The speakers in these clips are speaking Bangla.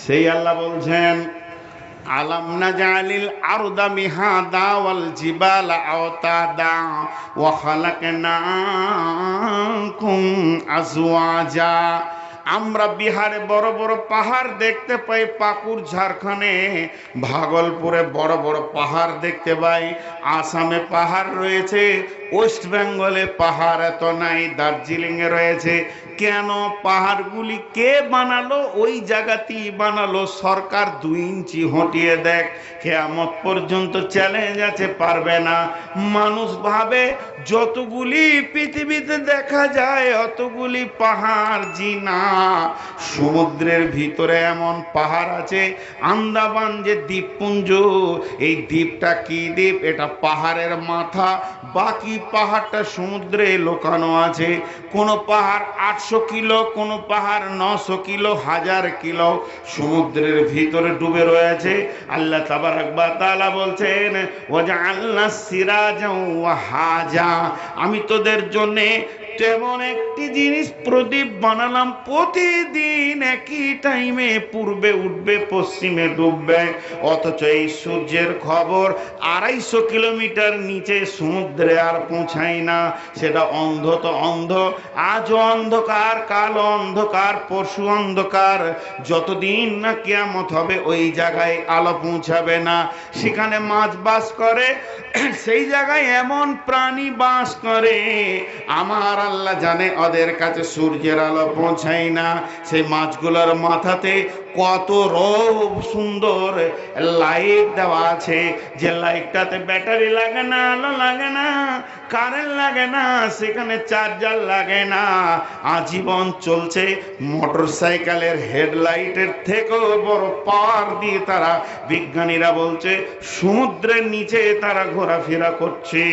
সেই আল্লাহ বলছেন আলাম নাজালিল আরদা মিহাদা ওয়াল জিবালা আওতাদা ওয়া খালাকনাকুম আজওয়াজা। আমরা বিহারে বড় বড় পাহাড় দেখতে পাই, পাকুড় ঝাড়খণ্ডে ভাগলপুরে বড় বড় পাহাড় দেখতে পাই, আসামে পাহাড় রয়েছে, ওয়েস্ট বেঙ্গলে পাহাড় এত নাই, দার্জিলিংয়ে রয়েছে। কেন পাহাড়গুলি কে বানালো? ওই জায়গাতেই বানালো সরকার। 2 ইঞ্চি হটিয়ে দেখ, কিয়ামত পর্যন্ত চ্যালেঞ্জ আছে, পারবে না। মানুষ ভাবে যতগুলি পৃথিবীতে দেখা যায় অতগুলি পাহাড়, জি না। সমুদ্রের ভিতরে এমন পাহাড় আছে, আন্দামান যে দ্বীপপুঞ্জ, এই দ্বীপটা কি দ্বীপ? এটা পাহাড়ের মাথা, বাকি পাহাড়টা সমুদ্রে লুকানো আছে। কোন পাহাড় 800 কিলো, কোন পাহাড় 900 কিলো, 1000 কিলো সমুদ্রের ভিতরে ডুবে রয়েছে। আল্লাহ তাবারাক ওয়া তাআলা বলছেন ওয়াজআলনাস সিরাজা ওয়া হাজা, আমি তোদের জন্য তেমন একটি জিনিস প্রদীপ বানালাম, প্রতিদিন একই টাইমে পূর্বে উঠবে পশ্চিমে ডুববে। অথচ এই সূর্যের খবর 250 কিলোমিটার নিচে সমুদ্রে আর পৌঁছায় না। সেটা অন্ধ তো অন্ধ, আজও অন্ধকার, কাল অন্ধকার, পরশু অন্ধকার, যতদিন না কিয়ামত হবে ওই জায়গায় আলো পৌঁছাবে না। সেখানে মাছ বাস করে, সেই জায়গায় এমন প্রাণী বাস করে, আমার আল্লাহ জানে ওদের কাছে সূর্যের আলো পৌঁছায় না। সেই মাছগুলোর মাথাতে কত রূপ সুন্দর লাইট দেওয়া আছে, যে লাইটটাতে ব্যাটারি লাগে না, আলো লাগে না, কারেন্ট লাগে না, সেখানে চার্জার লাগে না, আজীবন চলছে। মোটর সাইকেলের হেডলাইটের থেকেও বড় পাওয়ার দিয়ে তারা, বিজ্ঞানীরা বলছে, সমুদ্রের নিচে তারা ঘোরাফেরা করছে।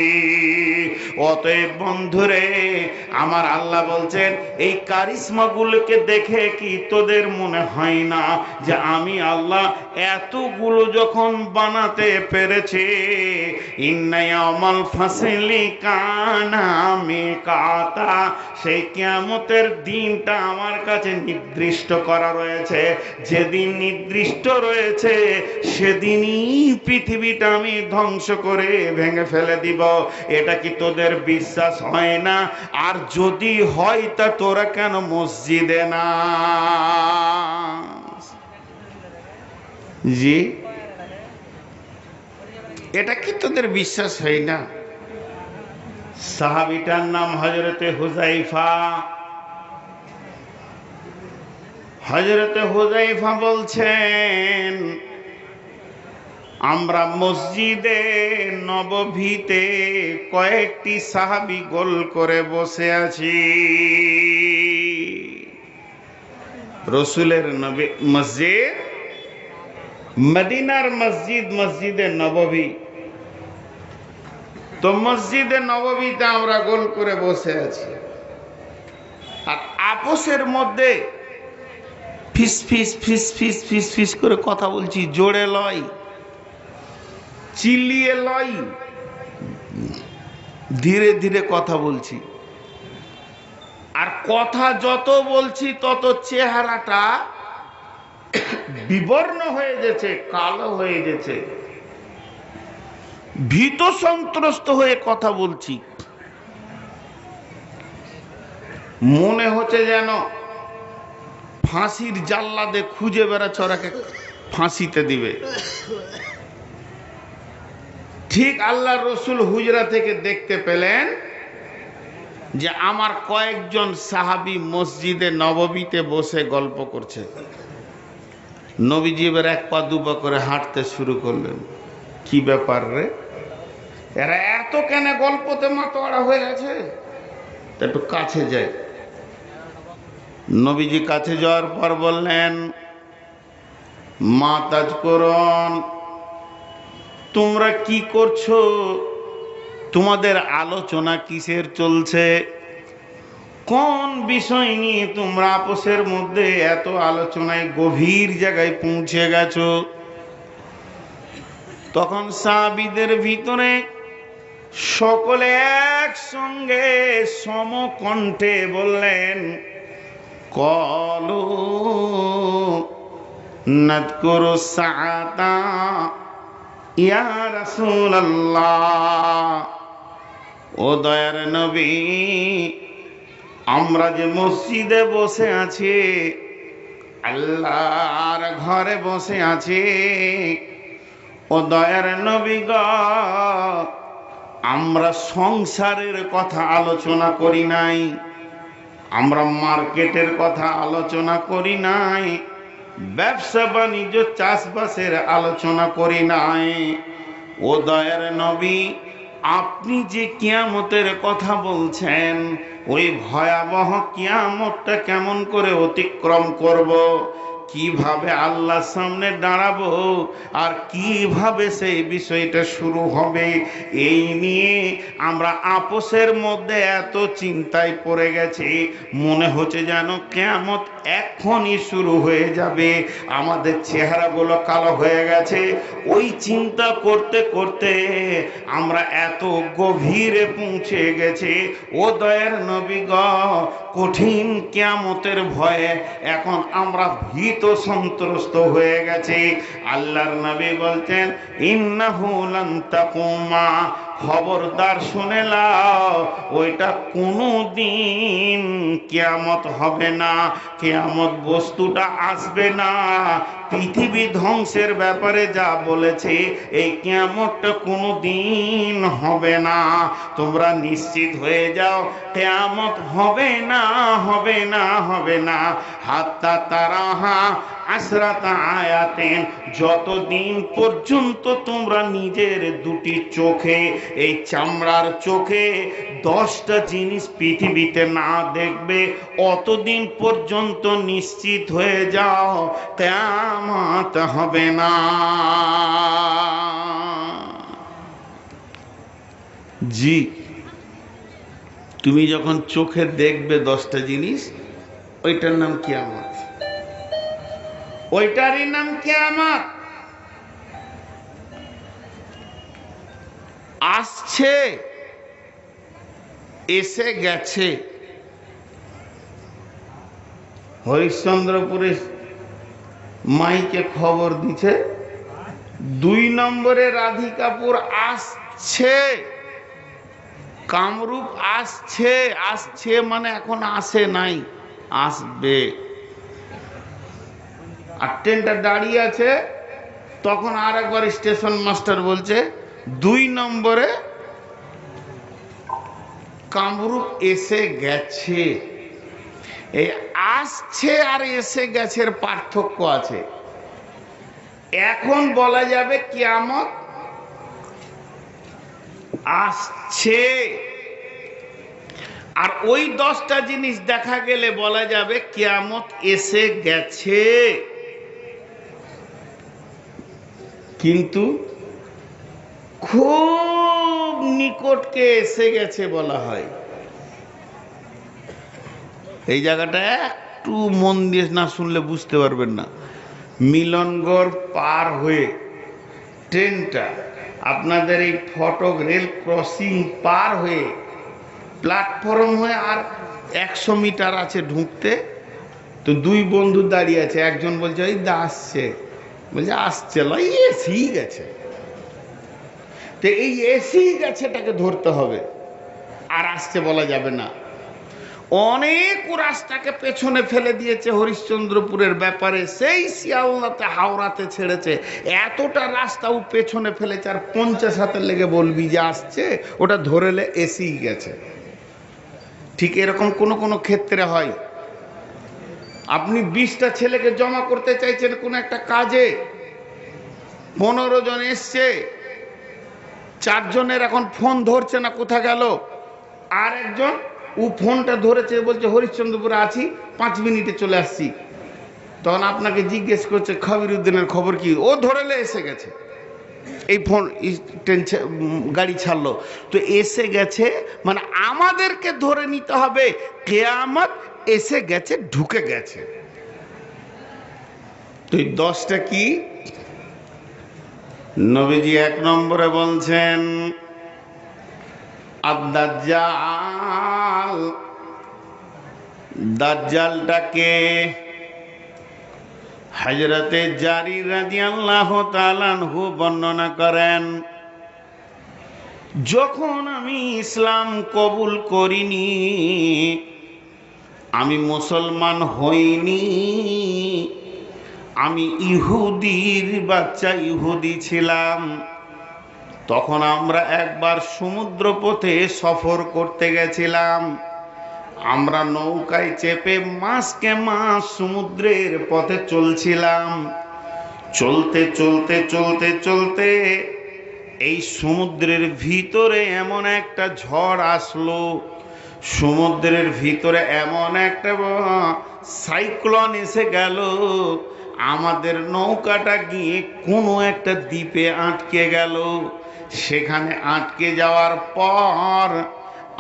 অতএব বন্ধুরে আমার আল্লাহ বলছেন এই কারিশমাগুলোকে দেখে কি তোদের মনে হয় না যে আমি আল্লাহ এতগুলো যখন বানাতে পেরেছি, ইন্না ইয়াউমাল ফাসলি কানা মিকাতা, সেই কিয়ামতের দিনটা আমার কাছে নির্দিষ্ট করা রয়েছে। যেদিন নির্দিষ্ট রয়েছে সেদিনই পৃথিবীটা আমি ধ্বংস করে ভেঙে ফেলে দিব। এটা কি তোদের বিশ্বাস হয় না? আর যদি হয় তা তোরা কেন মসজিদে না? জি, এটা কি তোদের বিশ্বাস হয় না? সাহাবীটার নাম হযরতে হুযায়ফা। হযরতে হুযায়ফা বলছেন আমরা মসজিদে নববীতে কয়েকটি সাহাবী গোল করে বসে আছি। রসুলের নবী মসজিদ, মদিনার মসজিদ, মসজিদে নববী। তো মসজিদে নববীতে আমরা গোল করে বসে আছি, আর আপোসের মধ্যে ফিস ফিস ফিস ফিস ফিস ফিস করে কথা বলছি, জোরে লয়, চিল্লিয়ে লয়, ধীরে ধীরে কথা বলছি। আর কথা যত বলছি তত চেহারাটা বিবর্ণ হয়ে গেছে, কালো হয়ে গেছে, ভীত সন্ত্রস্ত হয়ে কথা বলছি। মনে হচ্ছে যেন ফাঁসির জাল্লাদে খুঁজে বেড়াচ্ছে, ওরাকে ফাঁসিতে দিবে। ঠিক আল্লাহ রসুল হুজরা থেকে দেখতে পেলেন যে আমার কয়েকজন সাহাবী মসজিদে নববীতে বসে গল্প করছে। নবীজি এবার 1 পা 2 পা করে হাঁটতে শুরু করলেন। কি ব্যাপার রে, এরা এত কেন গল্পতে মাতোয়ারা হয়ে আছে? একটু কাছে যায়। নবীজি কাছে যাওয়ার পর বললেন, মা তাজ করুন, তোমরা কি করছো? তোমাদের আলোচনা কিসের চলছে? কোন বিষয় নিয়ে তোমরা আপোসের মধ্যে এত আলোচনায় গভীর জায়গায় পৌঁছে গেছো? তখন সাহাবীদের ভিতরে সকলে একসঙ্গে সমকণ্ঠে বললেন, কলু নাযকুরুস সাআতা ইয়া রাসূলুল্লাহ। ও দয়ার নবী, আমরা যে মসজিদে বসে আছি, আল্লাহর ঘরে বসে আছি, ও দয়ার নবী গো, আমরা সংসারের কথা আলোচনা করি নাই, আমরা মার্কেটের কথা আলোচনা করি নাই, ব্যবসা বাণিজ্য চাষবাসের আলোচনা করি নাই। ও দয়ার নবী, আপনি যে কিয়ামতের কথা বলছেন, ওই ভয়াবহ কিয়ামতটা কেমন করে অতিক্রম করব, কিভাবে আল্লাহর সামনে দাঁড়াবো, আর কিভাবে সেই বিষয়টা শুরু হবে, এই নিয়ে আমরা আপোসের মধ্যে এত চিন্তায় পড়ে গেছি, মনে হচ্ছে যেন কিয়ামত এখনই শুরু হয়ে যাবে। আমাদের চেহারাগুলো কালো হয়ে গেছে ওই চিন্তা করতে করতে, আমরা এত গভীরে পৌঁছে গেছি। ও দয়ার নবী গো, কঠিন কিয়ামতের ভয়ে এখন আমরা ভীত সন্ত্রস্ত হয়ে গেছি। আল্লাহর নবী বলতেন, ইন্নাহু লান তাকুমা, খবরদার শুনে লাও, ওইটা কোনো দিন কিয়ামত হবে না, কিয়ামত বস্তুটা আসবে না। পৃথিবী ধ্বংসের ব্যাপারে যা বলেছে, এই কিয়ামতটা কোনো দিন হবে না। তোমরা নিশ্চিত হয়ে যাও, কিয়ামত হবে না, হবে না, হবে না। হাত্তা তারাহা আশরাতা আয়াতেন, যতদিন পর্যন্ত তোমরা নিজের দুটি চোখে, এই চামড়ার চোখে 10টা জিনিস পৃথিবীতে না দেখবে, অতদিন পর্যন্ত নিশ্চিত হয়ে যাও কিয়ামত হবে না। জি, তুমি যখন চোখে দেখবে 10টা জিনিস, ওইটার নাম কিয়ামত, ওইটারই নাম কিয়ামত। আসছে, এসে গেছে। হরিশ্চন্দ্রপুরে মাইকে খবর দিছে, 2 নম্বরে রাধিকাপুর আসছে, কামরূপ আসছে। আসছে মানে এখন আসে নাই, আসবে। আর ট্রেনটা দাঁড়িয়ে আছে, তখন আর একবার স্টেশন মাস্টার বলছে 2 নম্বরে কামরূপ এসে গেছে। এই আসছে আর এসে গেছে পার্থক্য আছে। এখন বলা যাবে কিয়ামত আসছে, আর ওই 10টা জিনিস দেখা গেলে বলা যাবে কিয়ামত এসে গেছে। কিন্তু খুব নিকটকে এসে গেছে বলা হয়। এই জায়গাটা একটু মন দিয়ে না শুনলে বুঝতে পারবেন না। মিলনগড় পার হয়ে ট্রেনটা আপনাদের এই ফটক রেল ক্রসিং পার হয়ে প্ল্যাটফর্ম হয়ে আর 100 মিটার আছে ঢুকতে। তো 2 বন্ধু দাঁড়িয়ে আছে, একজন বলছে ওই দা আসছে, বলছে আসছে লয়, এসি গেছে। তো এই এসি গেছেটাকে ধরতে হবে, আর আসছে বলা যাবে না। অনেক রাস্তাকে পেছনে ফেলে দিয়েছে হরিশ্চন্দ্রপুরের ব্যাপারে, সেই শিয়ালদাতে হাওড়াতে ছেড়েছে, এতটা রাস্তাও পেছনে ফেলেছে। আর 50 হাতে লেগে বলবি যে আসছে, ওটা ধরেলে এসি গেছে। ঠিক এরকম কোনো কোনো ক্ষেত্রে হয়। আপনি 20টা ছেলেকে জমা করতে চাইছেন কোন একটা কাজে, 15 জন এসছে, 4 জনের এখন ফোন ধরছে না, কোথা গেল। আর একজন ও ফোনটা ধরেছে, বলছে হরিশ্চন্দ্রপুরে আছি, 5 মিনিটে চলে আসছি। তখন আপনাকে জিজ্ঞেস করছে খবিরুদ্দিনের খবর কি, ও ধরেলে এসে গেছে, এই ফোন ট্রেন গাড়ি ছাড়লো। তো এসে গেছে মানে আমাদেরকে ধরে নিতে হবে কিয়ামত এসে গেছে, ঢুকে গেছে। তো এই 10টা কি? নবীজি 1 নম্বরে বলছেন ad-দাজ্জাল। দাজ্জালটাকে হযরতে জারির রাদিয়াল্লাহু তাআলা আনহু বর্ণনা করেন, যখন আমি ইসলাম কবুল করিনি, আমি মুসলমান হইনি, আমি ইহুদির বাচ্চা, ইহুদি ছিলাম। তখন আমরা একবার সমুদ্র পথে সফর করতে গেছিলাম। আমরা নৌকায় চেপে মাসকে মাস সমুদ্রের পথে চলছিলাম। চলতে চলতে চলতে চলতে এই সমুদ্রের ভিতরে এমন একটা ঝড় আসলো, সমুদ্রের ভিতরে এমন একটা সাইক্লোন এসে গেল, আমাদের নৌকাটা গিয়ে কোনো একটা দ্বীপে আটকে গেল। সেখানে আটকে যাওয়ার পর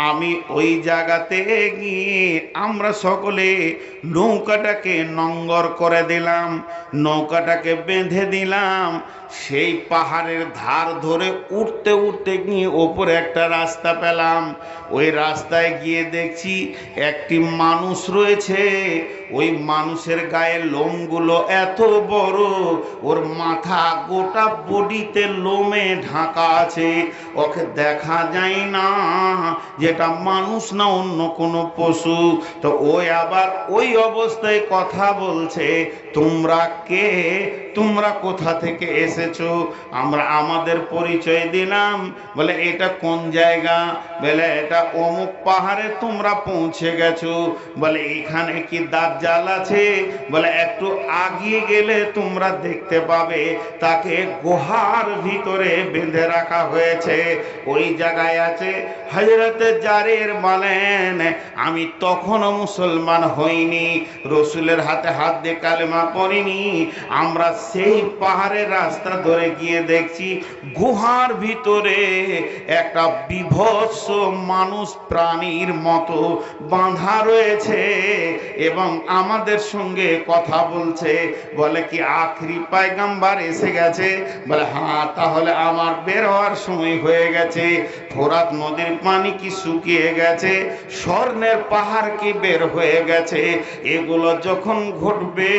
আমি ওই জায়গাতে গিয়ে আমরা সকলে নৌকাটাকে নঙ্গর করে দিলাম, নৌকাটাকে বেঁধে দিলাম। সেই পাহাড়ের ধার ধরে উঠতে উঠতে গিয়ে ওপরে একটা রাস্তা পেলাম। ওই রাস্তায় গিয়ে দেখছি একটি মানুষ রয়েছে। ওই মানুষের গায়ে লোমগুলো এত বড়, ওর মাথা গোটা বডিতে লোমে ঢাকা আছে, ওকে দেখা যায় না যেটা মানুষ না অন্য কোনো পশু। তো ওই আবার ওই অবস্থায় কথা বলছে, তোমরা কে, তোমরা কোথা থেকে এসেছো? আমরা আমাদের পরিচয় দিলাম। বলে এটা কোন জায়গা? বলে এটা অমুক পাহাড়ে তোমরা পৌঁছে গেছো। বলে এখানে কি দাজ্জাল আছে? বলে একটু আগিয়ে গেলে তোমরা দেখতে পাবে তাকে গুহার ভিতরে বেঁধে রাখা হয়েছে, ওই জায়গায় আছে। হযরতে জারির বলেন, আমি তখনও মুসলমান হইনি, রসুলের হাতে হাত দিয়ে কালেমা পড়িনি। আমরা সেই পাহাড়ের রাস্তা ধরে গিয়ে দেখছি গুহার ভিতরে একটা বিভৎস মানুষ প্রাণীর মতো বাঁধা রয়েছে এবং আমাদের সঙ্গে কথা বলছে। বলে কি আখরি পয়গম্বর এসে গেছে? বলে হ্যাঁ, তাহলে আমার বের হওয়ার সময় হয়ে গেছে। ফোরাত নদীর পানি কি শুকিয়ে গেছে? স্বর্ণের পাহাড় কি বের হয়ে গেছে? এগুলো যখন ঘটবে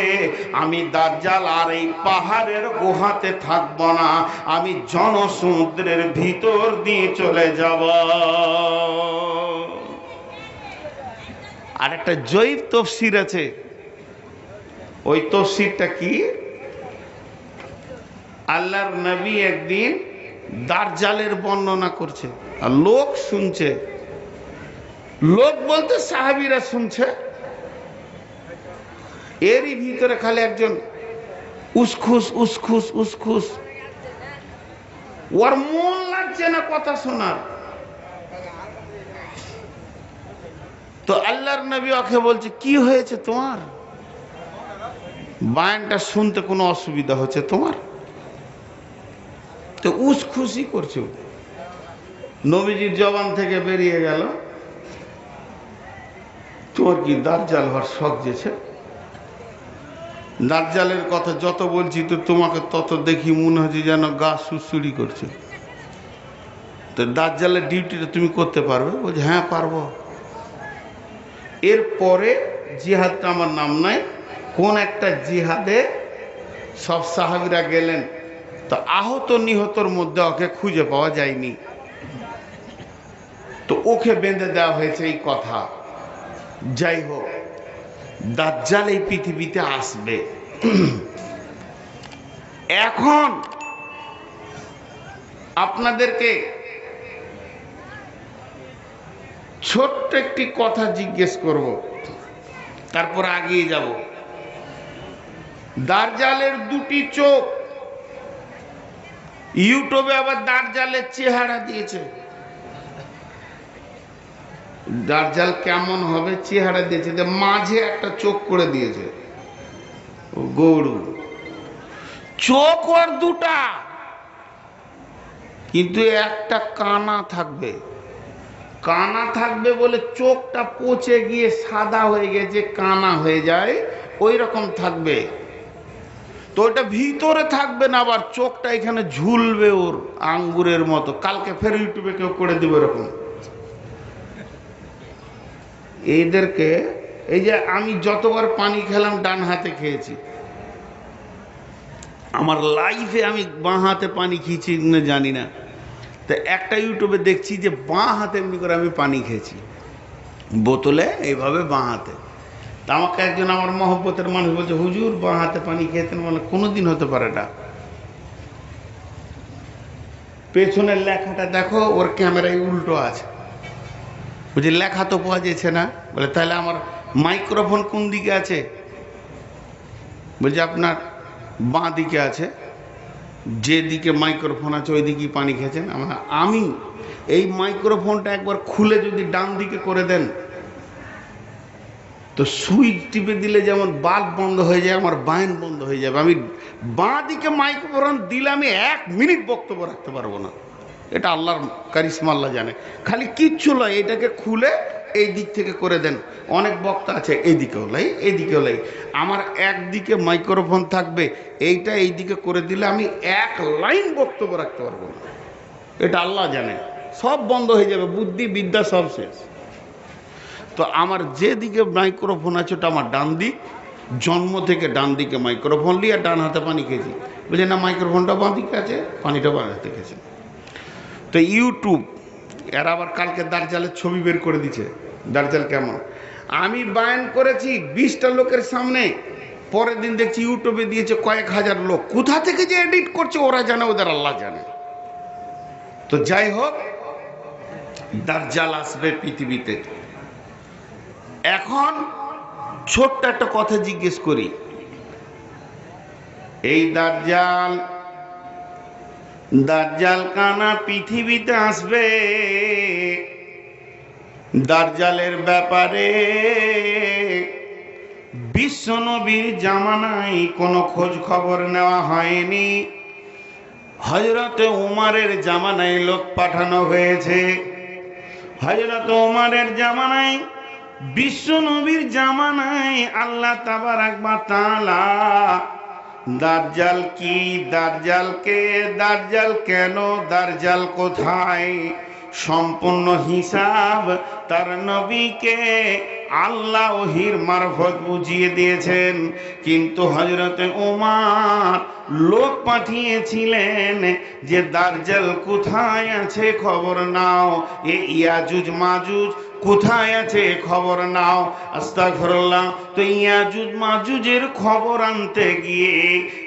আমি দাজ্জাল আর এই পাহাড়ের গুহাতে থাকবো না, আমি জনসমুদ্রের ভিতর দিয়ে চলে যাব। আর একটা জয়ীফ তফসির আছে, ওই তফসিরটা কি? আল্লাহর নবী একদিন দাজ্জালের বর্ণনা করছে আর লোক শুনছে। লোক বলতে সাহাবীরা শুনছে। এরই ভিতরে খালি একজন উসখুস উসখুস উসখুস, ওর মন লাগছে না কথা শোনার। তো আল্লাহর নবী ওকে বলছে, কি হয়েছে তোমার? বায়ানটা শুনতে কোনো অসুবিধা হচ্ছে তোমার? তো উসখুসি করছো। নবীজির জবান থেকে বেরিয়ে গেল, তোমার কি দাজ্জাল হওয়ার শখ যেছে? দাজ্জালের কথা যত বলছি তো তোমাকে তত দেখি মনে হচ্ছে যেন গা সুড়সুড়ি করছে। তো দাজ্জালের ডিউটিটা তুমি করতে পারবে? বলছে হ্যাঁ পারবো। এরপরে জিহাদটা আমার নাম নাই, কোন একটা জিহাদে সব সাহাবীরা গেলেন, তো আহত নিহতর মধ্যে ওকে খুঁজে পাওয়া যায়নি, তো ওকে বেঁধে দেওয়া হয়েছে এই কথা। যাই হোক, দাজ্জাল এই পৃথিবীতে আসবে। এখন আপনাদেরকে ছোট্ট একটি কথা জিজ্ঞেস করব, তারপর আগিয়ে যাব। দাজ্জালের দুটি চোখ, ইউটিউবে আবার দাজ্জালের চেহারা দিয়েছে। দাজ্জাল কেমন হবে চেহারা দিয়েছে, মাঝে একটা চোখ করে দিয়েছে, গরু চোখ ওর দুটা, কিন্তু একটা কানা থাকবে। কানা থাকবে বলে চোখটা পচে গিয়ে সাদা হয়ে গেছে, কানা হয়ে যায়, ওই রকম থাকবে। তো ওটা ভিতরে থাকবে না, আবার চোখটা এখানে ঝুলবে ওর আঙ্গুরের মতো। কালকে ফের ইউটিউবে কেউ করে দিবে এরকম। এইদেরকে, এই যে আমি যতবার পানি খেলাম ডান হাতে খেয়েছি, আমার লাইফে আমি বাঁ হাতে পানি খেয়েছি না জানি না। তো একটা ইউটিউবে দেখছি যে বাঁ হাতে এমনি করে আমি পানি খেয়েছি, বোতলে এইভাবে বাঁ হাতে। তা আমাকে একজন আমার মহব্বতের মানুষ বলছে, হুজুর বাঁ হাতে পানি খেয়েছেন, মানে কোনো দিন হতে পারে না। পেছনের লেখাটা দেখো, ওর ক্যামেরায় উল্টো আছে। বলছি লেখা তো পাওয়া যাচ্ছে না। বলে তাহলে আমার মাইক্রোফোন কোন দিকে আছে? বলছে আপনার বাঁ দিকে আছে, যেদিকে মাইক্রোফোন আছে ওই দিকেই পানি খেয়েছেন। আমি এই মাইক্রোফোনটা একবার খুলে যদি ডান দিকে করে দেন তো সুইচ টিপে দিলে যেমন বাল্ব বন্ধ হয়ে যায়, আমার বায়ন বন্ধ হয়ে যাবে। আমি বাঁ দিকে মাইক্রোফোন দিলে আমি 1 মিনিট বক্তব্য রাখতে পারবো না। এটা আল্লাহর কারিশমা, আল্লাহ জানে। খালি কিচ্ছু নয়, এটাকে খুলে এই দিক থেকে করে দেন। অনেক বক্তা আছে এইদিকেও লাই, এইদিকেও লাই। আমার একদিকে মাইক্রোফোন থাকবে, এইটা এই দিকে করে দিলে আমি 1 লাইন বক্তব্য রাখতে পারবো না। এটা আল্লাহ জানে, সব বন্ধ হয়ে যাবে, বুদ্ধি বিদ্যা সব শেষ। তো আমার যেদিকে মাইক্রোফোন আছে ওটা আমার ডান দিক, জন্ম থেকে ডান দিকে মাইক্রোফোন নিয়ে ডান হাতে পানি খেয়েছি। বুঝলেন না, মাইক্রোফোনটা বাঁ দিকে আছে, পানিটা বাঁ হাতে খেয়েছি। তো ইউটিউব এরা আবার কালকে দার্জালের ছবি বের করে দিচ্ছে। দার্জাল কেমন আমি বায়ান করেছি 20টা লোকের সামনে, পরের দিন দেখছি ইউটিউবে দিয়েছে কয়েক হাজার লোক। কোথা থেকে যে এডিট করছে ওরা জানে, ওদের আল্লাহ জানে। তো যাই হোক, দার্জাল আসবে পৃথিবীতে। এখন ছোট্ট একটা কথা জিজ্ঞেস করি, এই দার্জাল কানা পৃথিবীতে আসবে, দার্জালের ব্যাপারে বিশ্বনবীর জামানায় কোনো খোঁজ খবর নেওয়া হয়নি। হযরতে উমরের জামানায় লোক পাঠানো হয়েছে। হযরতে উমরের জামানায়, বিশ্বনবীর জামানায় আল্লাহ তাবারাক ওয়া তাআলা দার্জাল কি, দার্জাল কে, দার্জাল কেন, দার্জাল কোথায়, সম্পূর্ণ হিসাব তার নবীকে আল্লাহ ওহীর মারফত বুঝিয়ে দিয়েছেন। কিন্তু হযরতে ওমর লোক পাঠিয়েছিলেন যে দার্জাল কোথায় আছে খবর নাও, এ ইয়াজুজ মাজুজ কোথায় আছে খবর নাও। আস্তাগফিরুল্লাহ। তো ইয়াজুজ মাজুজের খবর আনতে গিয়ে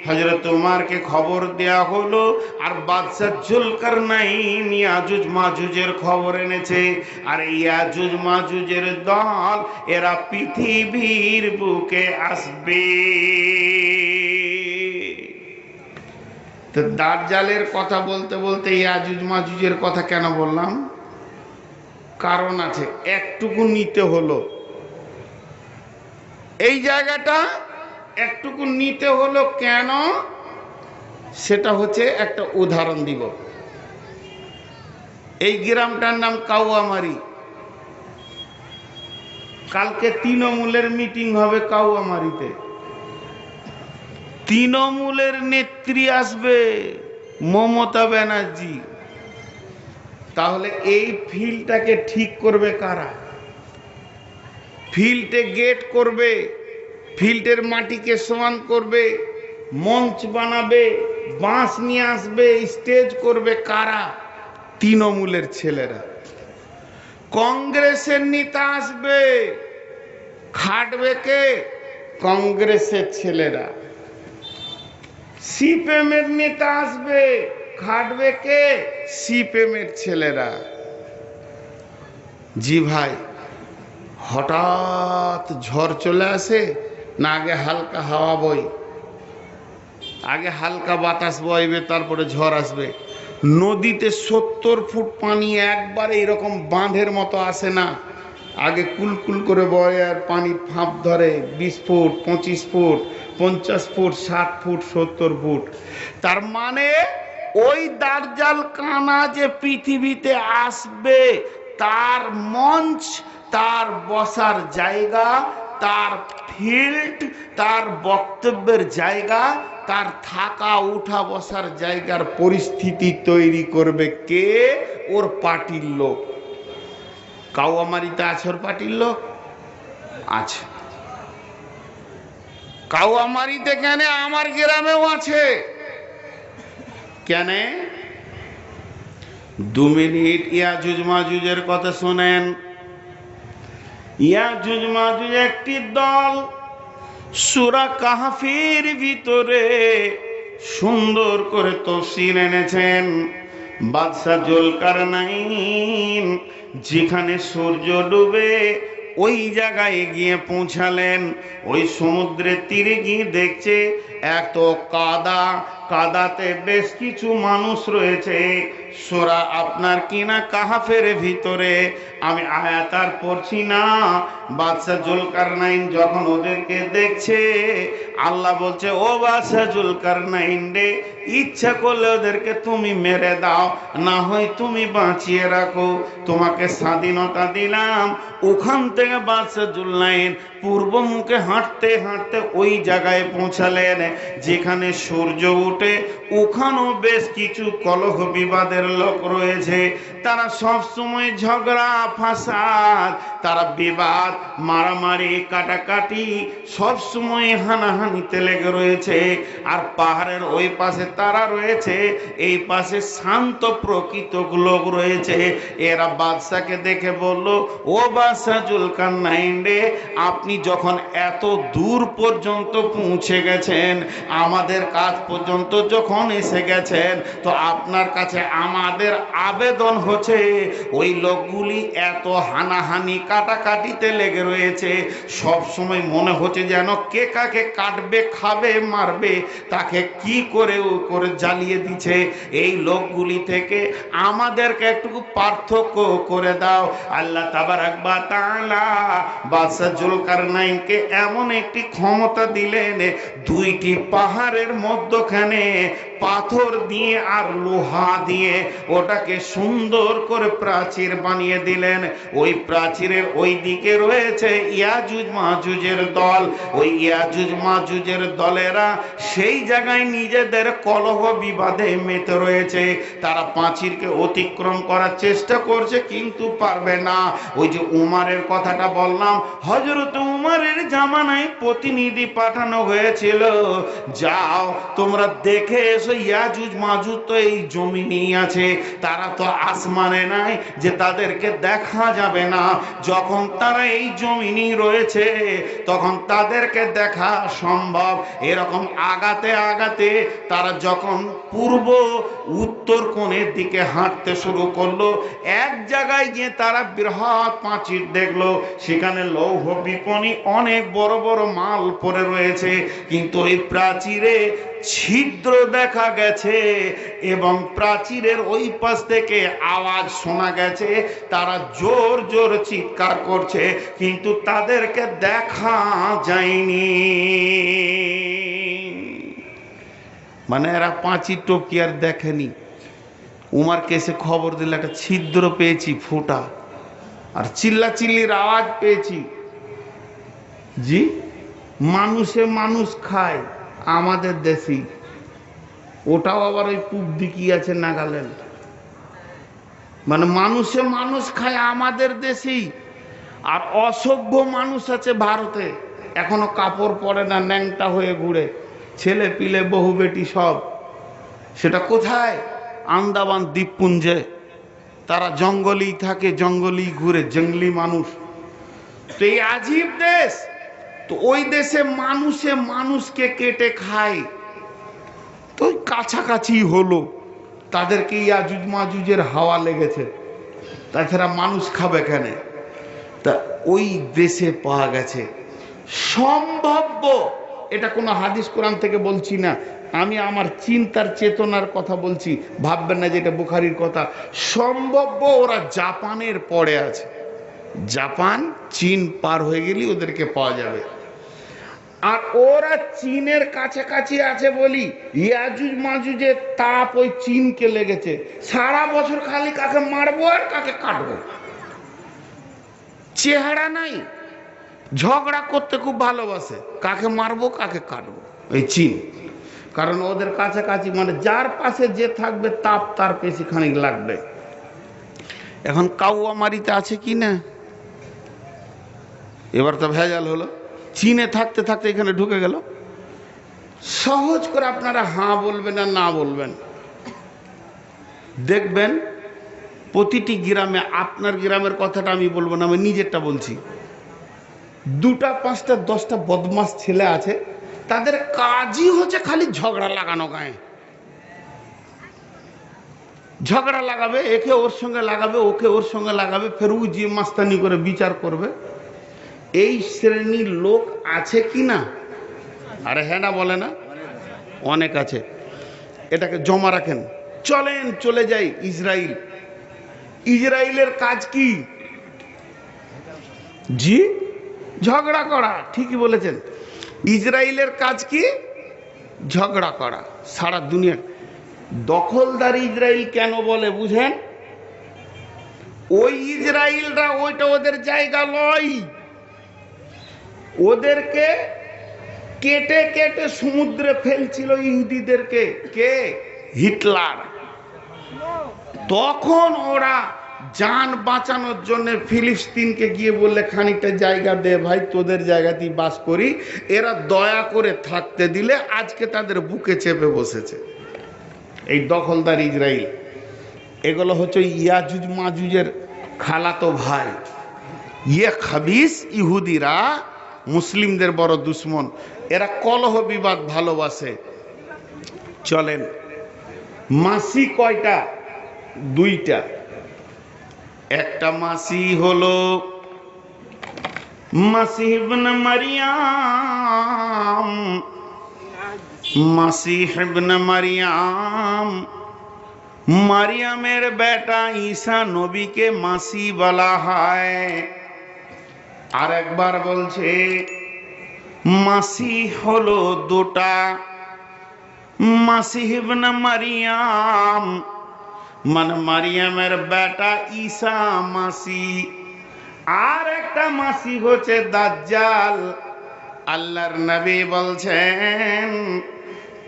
হযরত ওমরকে খবর দেয়া হলো, আর বাদশা জুলকারনাইন ইয়াজুজ মাজুজের খবর এনেছে। আর ইয়াজুজ মাজুজের দল এরা পৃথিবীর বুকে আসবে। তো দার্জালের কথা বলতে বলতে ইয়াজুজ মাজুজের কথা কেন বললাম? কারণ আছে, একটুকু নিতে হলো এই জায়গাটা, একটুকু নিতে হলো কেন, সেটা হচ্ছে একটা উদাহরণ দিব। এই গ্রামটার নাম কাউয়ামারি। কালকে তৃণমূলের মিটিং হবে কাউয়ামারিতে। তৃণমূলের নেত্রী আসবে মমতা ব্যানার্জি। তাহলে এই ফিল্ডটাকে ঠিক করবে কারা? ফিল্ডে গেট করবে, ফিল্ডের মাটিকে সমান করবে, মঞ্চ বানাবে, বাঁশ নিয়ে আসবে, স্টেজ করবে কারা? তৃণমূলের ছেলেরা। কংগ্রেসের নেতা আসবে, খাটবে কে? কংগ্রেসের ছেলেরা। সিপিএমের নেতা আসবে, খাটবে কে? সিপিএমের ছেলেরা। জি ভাই, হঠাৎ ঝড় চলে আসে না, আগে হালকা হাওয়া বয়, আগে হালকা বাতাস বইবে, তারপরে ঝড় আসবে। নদীতে 70 ফুট পানি একবারে এরকম বাঁধের মতো আসে না, আগে কুলকুল করে বয় আর পানি ফাঁপ ধরে 20 foot, 25 foot, 50 foot, 60 foot, 70 foot. তার মানে ওই দার্জাল কানা যে পৃথিবীতে আসবে, তার মঞ্চ, তার বসার জায়গা, তার ফিল্ড, তার বক্তব্যের জায়গা, তার থাকা উঠা বসার জায়গার পরিস্থিতি তৈরি করবে কে? ওর পার্টির লোক। কাউয়ামারিতে আছে ওর পার্টির লোক আছে। কাউয়ামারিতে কেন, আমার গ্রামেও আছে। কেন? 2 মিনিট ইয়াজুজ মাজুজের কথা শোনেন। ইয়াজুজ মাজুজ একটি দল, সূরা কাহফের ভিতরে সুন্দর করে তাফসীর এনেছেন। বাদশা জুলকারনাইন যেখানে সূর্য ডুবে ওই জায়গায় গিয়ে পৌঁছালেন। ওই সমুদ্রের তীরে গিয়ে দেখছে এত কাদা, কাদাতে বেশ কিছু মানুষ রয়েছে। সূরা আপনার কিনা কাহফের ভিতরে, আমি আয়াত আর পড়ছি না। বাদশা জুলকারনাইন যখন ওদেরকে দেখছে, আল্লাহ বলছে, ও বাদশা জুলকারনাইন রে, ইচ্ছা করলে ওদেরকে তুমি মেরে দাও, না হয় তুমি বাঁচিয়ে রাখো, তোমাকে স্বাধীনতা দিলাম। ওখান থেকে বাদশা জুলকারনাইন পূর্ব মুখে হাঁটতে হাঁটতে ওই জায়গায় পৌঁছালেন যেখানে সূর্য ওঠে। ওখানেও বেশ কিছু কলহ বিবাদের লোক রয়েছে। তারা সব সময় ঝগড়া ফাসাদ, তারা বিবাদ, মারামারি, কাটাকাটি, সব সময় হানাহানিতে লেগে রয়েছে। আর পাহাড়ের ওই পাশে তারা রয়েছে, এই পাশে শান্ত প্রকৃত লোক রয়েছে। এরা বাদশাকে দেখে বলল, ও বাদশা জুলকারনাইন রে, আপনি যখন এত দূর পর্যন্ত পৌঁছে গেছেন, আমাদের কাছ পর্যন্ত যখন এসে গেছেন, তো আপনার কাছে আমাদের আবেদন হচ্ছে, ওই লোকগুলি এত হানাহানি কাটাকাটিতে লেগে রয়েছে, সব সময় মনে হচ্ছে যেন কে কাকে কাটবে, খাবে, মারবে, তাকে কি করে ও করে জ্বালিয়ে দিচ্ছে। এই লোকগুলি থেকে আমাদেরকে একটু পার্থক্য করে দাও। আল্লাহ তাবারাক ওয়া তাআলা বাদশা জুলকারনাইনকে এমন একটি ক্ষমতা দিলেন, 2টি পাহাড়ের মধ্যখানে পাথর দিয়ে আর লোহা দিয়ে ওটাকে সুন্দর করে প্রাচীর বানিয়ে দিলেন। ওই প্রাচীরের ওই দিকে রয়েছে ইয়াজুজ মাজুজের দল। ওই ইয়াজুজ মাজুজের দলেরা সেই জায়গায় নিজেদের কলহ বিবাদে মেতে রয়েছে। তারা প্রাচীরকে অতিক্রম করার চেষ্টা করছে, কিন্তু পারবে না। ওই যে উমারের কথাটা বললাম, হযরত উমারের জামানায় প্রতিনিধি পাঠানো হয়েছিল, যাও তোমরা দেখে এসো ইয়াজুজ মাজুজ তো এই জমিনেই আছে, তারা তো আসমানে নাই যে তাদেরকে দেখা যাবে না। যখন তারা এই জমিনেই রয়েছে তখন তাদেরকে দেখা সম্ভব। এরকম আগাতে আগাতে তারা যখন পূর্ব উত্তর কোণের দিকে হাঁটতে শুরু করলো, এক জায়গায় গিয়ে তারা বৃহৎ প্রাচীর দেখলো। সেখানে লৌহ বিপণী অনেক বড় বড় মাল পড়ে রয়েছে, কিন্তু এই প্রাচীরে ছিদ্র দেখা গেছে এবং প্রাচীরের ওই পাশ থেকে আওয়াজ শোনা গেছে। তারা জোর জোর চিৎকার করছে, কিন্তু তাদেরকে দেখা যায়নি। মানে এরা পাঁচি টপকি আর দেখেনি। উমারকে এসে খবর দিল, একটা ছিদ্র পেয়েছি, ফোঁটা, আর চিল্লাচিল্লির আওয়াজ পেয়েছি। জি, মানুষে মানুষ খায় আমাদের দেশি, ওটাও আবার ওই পূব দিকে আছে, নাগাল্যান্ড। মানে মানুষে মানুষ খায় আমাদের দেশেই। আর অসভ্য মানুষ আছে ভারতে, এখনো কাপড় পরে না, ন্যাংটা হয়ে ঘুরে, ছেলে পিলে বহু বেটি সব। সেটা কোথায়? আন্দামান দ্বীপপুঞ্জে। তারা জঙ্গলেই থাকে, জঙ্গলেই ঘুরে, জঙ্গলি মানুষ। তো এই আজীব দেশ, তো ওই দেশে মানুষে মানুষকে কেটে খায়। তো কাছাকাছি হলো, তাদেরকে ইয়াজুজ মাজুজের হাওয়া লেগেছে, তাছাড়া মানুষ খাবে কেন? তা ওই দেশে পাওয়া গেছে। সম্ভাব্য, এটা কোনো হাদিস কোরআন থেকে বলছি না, আমি আমার চিন্তার চেতনার কথা বলছি, ভাববেন না যে এটা বুখারীর কথা। সম্ভাব্য ওরা জাপানের পরে আছে, জাপান চীন পার হয়ে গেলেই ওদেরকে পাওয়া যাবে। আর ওরা চীনের কাছাকাছি আছে বলি ইয়াজুজ মাজুজের তাপ ওই চীনকে লেগেছে। সারা বছর খালি কাকে মারবো আর কাকে কাটবো, চেহারা নাই, ঝগড়া করতে খুব ভালোবাসে, কাকে মারবো কাকে কাটবো, এই চীন। কারণ ওদের কাছাকাছি, মানে যার পাশে যে থাকবে তাপ তার বেশি খানিক লাগবে। এখন কাউয়ামারিতে আছে কি না, এবার তো ভেজাল হলো। চীনে থাকতে থাকতে এখানে ঢুকে গেল। সহজ করে আপনারা হ্যাঁ বলবেন আর না বলবেন। দেখবেন প্রতিটি গ্রামে, আপনার গ্রামের কথাটা আমি বলবো না, আমি নিজেরটা বলছি, 2টা 5টা 10টা বদমাস ছেলে আছে, তাদের কাজই হচ্ছে খালি ঝগড়া লাগানো, গায়ে ঝগড়া লাগাবে, একে ওর সঙ্গে লাগাবে, ওকে ওর সঙ্গে লাগাবে, ফের ও যে মাস্তানি করে বিচার করবে। এই শ্রেণীর লোক আছে কি না? আরে হ্যাঁ না বলে না? অনেক আছে। এটাকে জমা রাখেন, চলেন চলে যাই ইসরায়েল। ইসরায়েলের কাজ কি? জি, ঝগড়া করা। ঠিকই বলেছেন, ইসরায়েলের কাজ কি? ঝগড়া করা। সারা দুনিয়া দখলদার ইসরায়েল কেন বলে বুঝেন? ওই ইসরায়েলরা, ওইটা ওদের জায়গা লয়, ওদেরকে কেটে কেটে সমুদ্রে ফেলছিল ইহুদিদেরকে। কে? হিটলার। তখন ওরা জান বাঁচানোর জন্য ফিলিস্তিনকে গিয়ে বললে, খানিকটা জায়গা দে ভাই, তোদের জায়গাতেই বাস করি। এরা দয়া করে থাকতে দিলে আজকে তাদের বুকে চেপে বসেছে এই দখলদার ইসরায়েল। এগুলো হচ্ছে ইয়াজুজ মাজুজের খালাতো ভাই। ইয়ে খাবিস ইহুদিরা মুসলিমদের বড় দুশ্মন। এরা কলহ বিবাদ ভালোবাসে। চলেন, মাসি কয়টা? 2টা। একটা মাসি হলো মাসিহ ইবনে মারিয়াম। মাসিহ ইবনে মারিয়াম, মারিয়ামের বেটা ঈসা নবীকে মাসি বলা হয়। আর একবার বলছে মাসি হলো 2টা, মাসিহ ইবনে মারিয়াম মানে মারিয়ামের বেটা ঈসা মাসি। আর একটা মাসি হচ্ছে দাজ্জাল। আল্লাহর নবী বলছেন,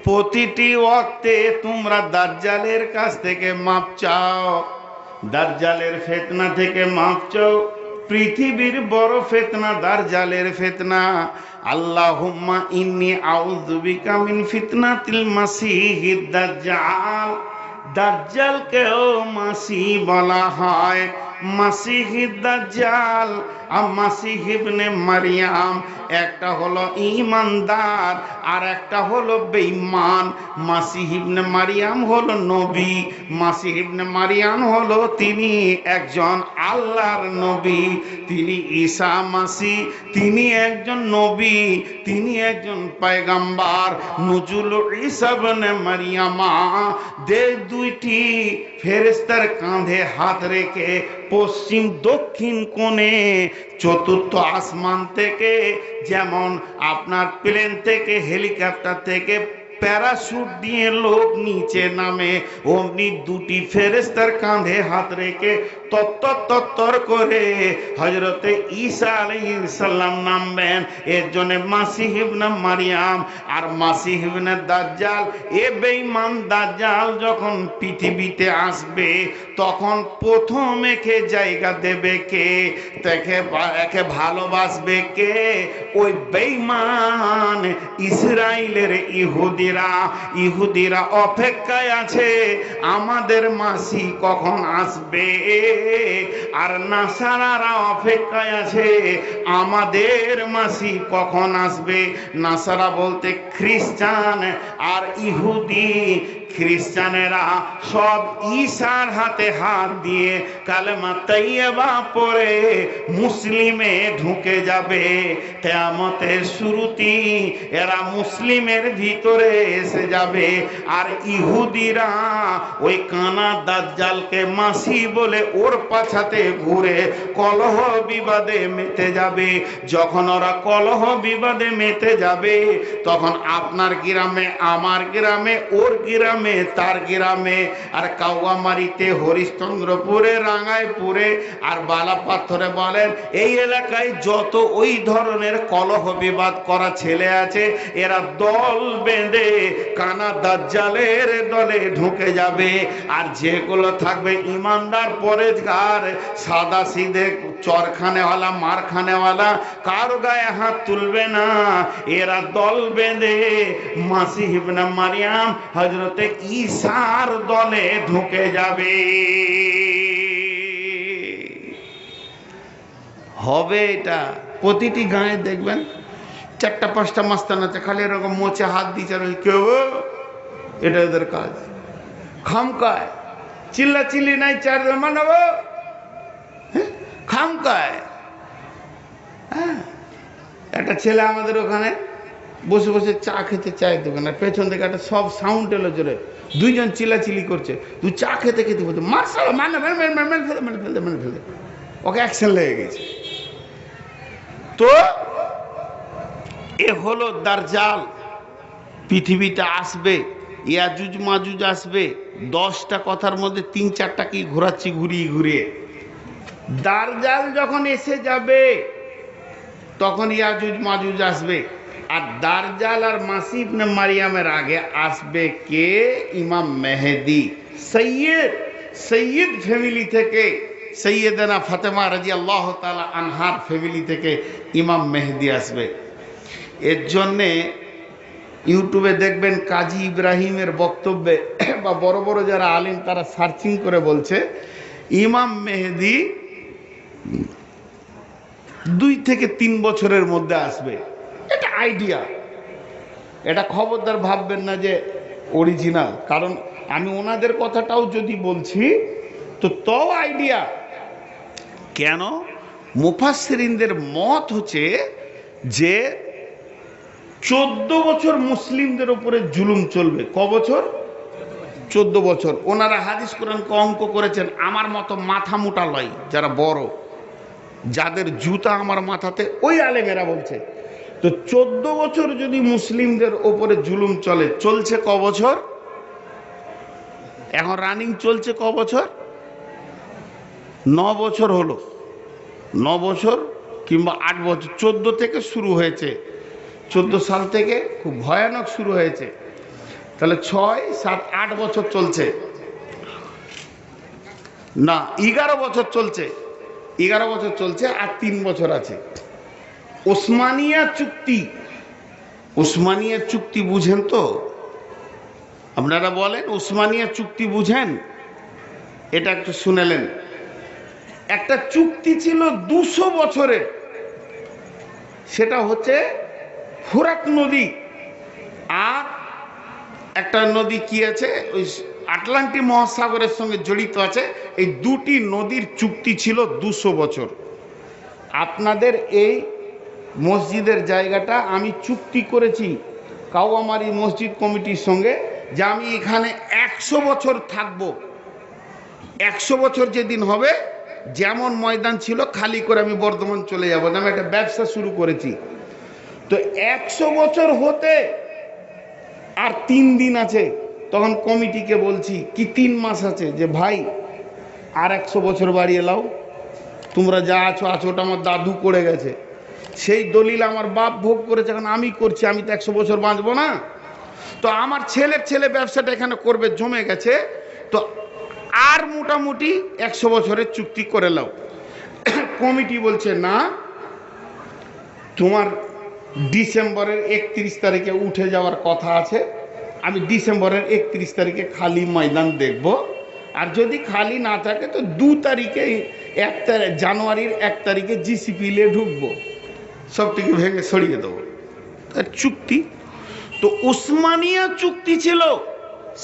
প্রতিটি ওয়াক্তে তোমরা দাজ্জালের কাছ থেকে মাপ চাও, দাজ্জালের ফিতনা থেকে মাপ চাও। পৃথিবীর বড় ফিতনা দাজ্জালের ফিতনা। আল্লাহুম্মা ইন্নী আউযু বিকা মিন ফিতনাতিল মাসিহিদ দাজ্জাল। দাজ্জালকেও মাসি বলা হয়। মাসিহিদ দাজ্জাল আর মাসিহ ইবনে মারিয়াম, একটা হলো ঈমানদার আর একটা হলো বেঈমান। মাসিহ ইবনে মারিয়াম হলো নবী, মাসিহ ইবনে মারিয়াম হলো তিনি একজন আল্লাহর নবী। তিনি ঈসা মাসি, তিনি একজন নবী, তিনি একজন পয়গম্বর। নুজুল ঈসা ইবনে মারিয়ামা, দে 2টি ফেরেশতার কাঁধে হাত রেখে পশ্চিম দক্ষিণ কোণে 4র্থ আসমান থেকে, যেমন আপনার প্লেন থেকে, হেলিকপ্টার থেকে প্যারাশুট দিয়ে লোক নিচে নামে, অমনি 2টি ফেরেশতার কাঁধে হাত রেখে তত্তর করে হযরতে ঈসা আলাইহিস সালাম নামবেন। এর জন্য মাসিহ ইবনে মারিয়াম আর মাসিহ ইবনে দাজ্জাল, এ বেঈমান দাজ্জাল যখন পৃথিবীতে আসবে তখন প্রথম একে জায়গা দেবে কে? একে ভালোবাসবে কে? ওই বেঈমান ইসরায়েলের ইহুদিরা। ইহুদিরা অপেক্ষায় আছে আমাদের মাসি কখন আসবে, আর নাসারারা অপেক্ষায় আছে আমাদের মাসি কখন আসবে। নাসারা বলতে খ্রিস্টান আর ইহুদি। খ্রিস্টানেরা সব ঈসার হাতে হাত দিয়ে কালেমা তাইয়্যিবা পড়ে মুসলিমে ঢুকে যাবে। কিয়ামতের শুরুতেই এরা মুসলিমের ভিতরে এসে যাবে। আর ইহুদিরা ওই কানা দাজ্জালকে মাসি বলে ওর পাছাতে ঘুরে কলহ বিবাদে মেতে যাবে। যখন ওরা কলহ বিবাদে মেতে যাবে তখন আপনার গ্রামে, আমার গ্রামে, ওর গ্রামে, তার গ্রামে, আর কাউয়ামারিতে, হরিশ্চন্দ্রপুরে, রাঙ্গাইপুরে আর বালাপাথরে বলেন, এই এলাকায় যত ওই ধরনের কলহ বিবাদ করা ছেলে আছে, এরা দল বেঁধে কানা দাজ্জালের দলে ঢুকে যাবে। আর যেগুলো থাকবে ইমানদার, পরেজগার, সাদা সিধে, চরখানেওয়ালা, মারখানেওয়ালা, কারো গায়ে হাত তুলবে না, এরা দল বেঁধে মাসিহ ইবনে মারিয়াম, হযরতে ঈসার দলে ঢুকে যাবে। হবে এটা প্রতিটি গাঁয়ে দেখবেন 4-5টা মাস্তান আছে, খালি এরকম মোচে হাত দিচ্ছে, কেউ এটা এদের কাজ। খামকায় চিল্লা চিল্লি নাই, 4 জন মানাবো খামকায়। হ্যাঁ, একটা ছেলে আমাদের ওখানে বসে বসে চা খেতে চায় দোকানে, পেছন থেকে একটা সব সাউন্ড এলো জোরে, 2 জন চিল্লাচিল্লি করছে, তুই চা খেতে খেতে বলছে মার্শাল মানে ফেলতে, ওকে অ্যাকশন লেগে গেছে। তো এ হলো দাজ্জাল, পৃথিবীতে আসবে, ইয়াজুজ মাজুজ আসবে, 10টা কথার মধ্যে 3-4টা কি ঘোরাচ্ছি ঘুরিয়ে ঘুরিয়ে। দাজ্জাল যখন এসে যাবে তখন ইয়াজুজ মাজুজ আসবে। আর দাজ্জাল আর মাসিহ ইবনে মারিয়ামের আগে আসবে কে? ইমাম মেহেদী, সৈয়দ ফ্যামিলি থেকে, সৈয়দানা ফাতেমা রাদিয়াল্লাহু তাআলা আনহার ফ্যামিলি থেকে ইমাম মেহেদী আসবে। এর জন্যে ইউটিউবে দেখবেন কাজী ইব্রাহিমের বক্তব্যে বা বড় বড় যারা আলেম তারা সার্চিং করে বলছে ইমাম মেহেদী 2 থেকে 3 বছরের মধ্যে আসবে। এটা আইডিয়া, এটা খবরদার ভাববেন না যে অরিজিনাল, কারণ আমি ওনাদের কথাটাও যদি বলছি তো আইডিয়া। কেন? মুফাসসিরিনদের মত হচ্ছে যে 14 বছর মুসলিমদের উপরে জুলুম চলবে। ক বছর? 14 বছর। ওনারা হাদিস কোরআনকে অঙ্ক করেছেন, আমার মতো মাথা মোটা লয় যারা বড়, যাদের জুতা আমার মাথাতে, ওই আলেমেরা বলছে। তো 14 বছর যদি মুসলিমদের ওপরে জুলুম চলে, চলছে ক বছর? এখন রানিং চলছে ক বছর? 9 বছর হলো, 9 বছর কিংবা 8 বছর, 14 থেকে শুরু হয়েছে, 14 সাল থেকে খুব ভয়ানক শুরু হয়েছে, তাহলে 6, 7, 8 বছর চলছে না, 11 বছর চলছে, 11 বছর চলছে, আর 3 বছর আছে। ওসমানিয়া চুক্তি, ওসমানিয়া চুক্তি বুঝেন তো? আপনারা বলেন ওসমানিয়া চুক্তি বুঝেন? এটা একটু শুনেলেন। একটা চুক্তি ছিল 200 বছরের, সেটা হচ্ছে ফোরাত নদী আর একটা নদী কি আছে ওই আটলান্টিক মহাসাগরের সঙ্গে জড়িত আছে, এই 2টি নদীর চুক্তি ছিল 200 বছর। আপনাদের এই মসজিদের জায়গাটা আমি চুক্তি করেছি কাওয়ামারি মসজিদ কমিটির সঙ্গে যে আমি এখানে 100 বছর থাকব। 100 বছর যেদিন হবে, যেমন ময়দান ছিল খালি করে আমি বর্ধমান চলে যাব, আমি একটা ব্যবসা শুরু করেছি। তো 100 বছর হতে আর 3 দিন আছে, তখন কমিটিকে বলছি কি 3 মাস আছে, যে ভাই আর 100 বছর বাড়িয়ে লাও, তোমরা যা আছো আছো, ওটা আমার দাদু করে গেছে, সেই দলিল আমার বাপ ভোগ করেছে, এখন আমি করছি, আমি তো 100 বছর বাঁচবো না, তো আমার ছেলের ছেলে ব্যবসাটা এখানে করবে, জমে গেছে, তো আর মোটামুটি 100 বছরের চুক্তি করে লাও। কমিটি বলছে না, তোমার ডিসেম্বরের 31 তারিখে উঠে যাওয়ার কথা আছে, আমি ডিসেম্বরের 31 তারিখে খালি ময়দান দেখব, আর যদি খালি না থাকে তো 2 তারিখে জানুয়ারির 1 তারিখে জিসিপি নিয়ে ঢুকবো, সবটিকে ভেঙে সরিয়ে দেবো। চুক্তি তো ওসমানিয়া চুক্তি ছিল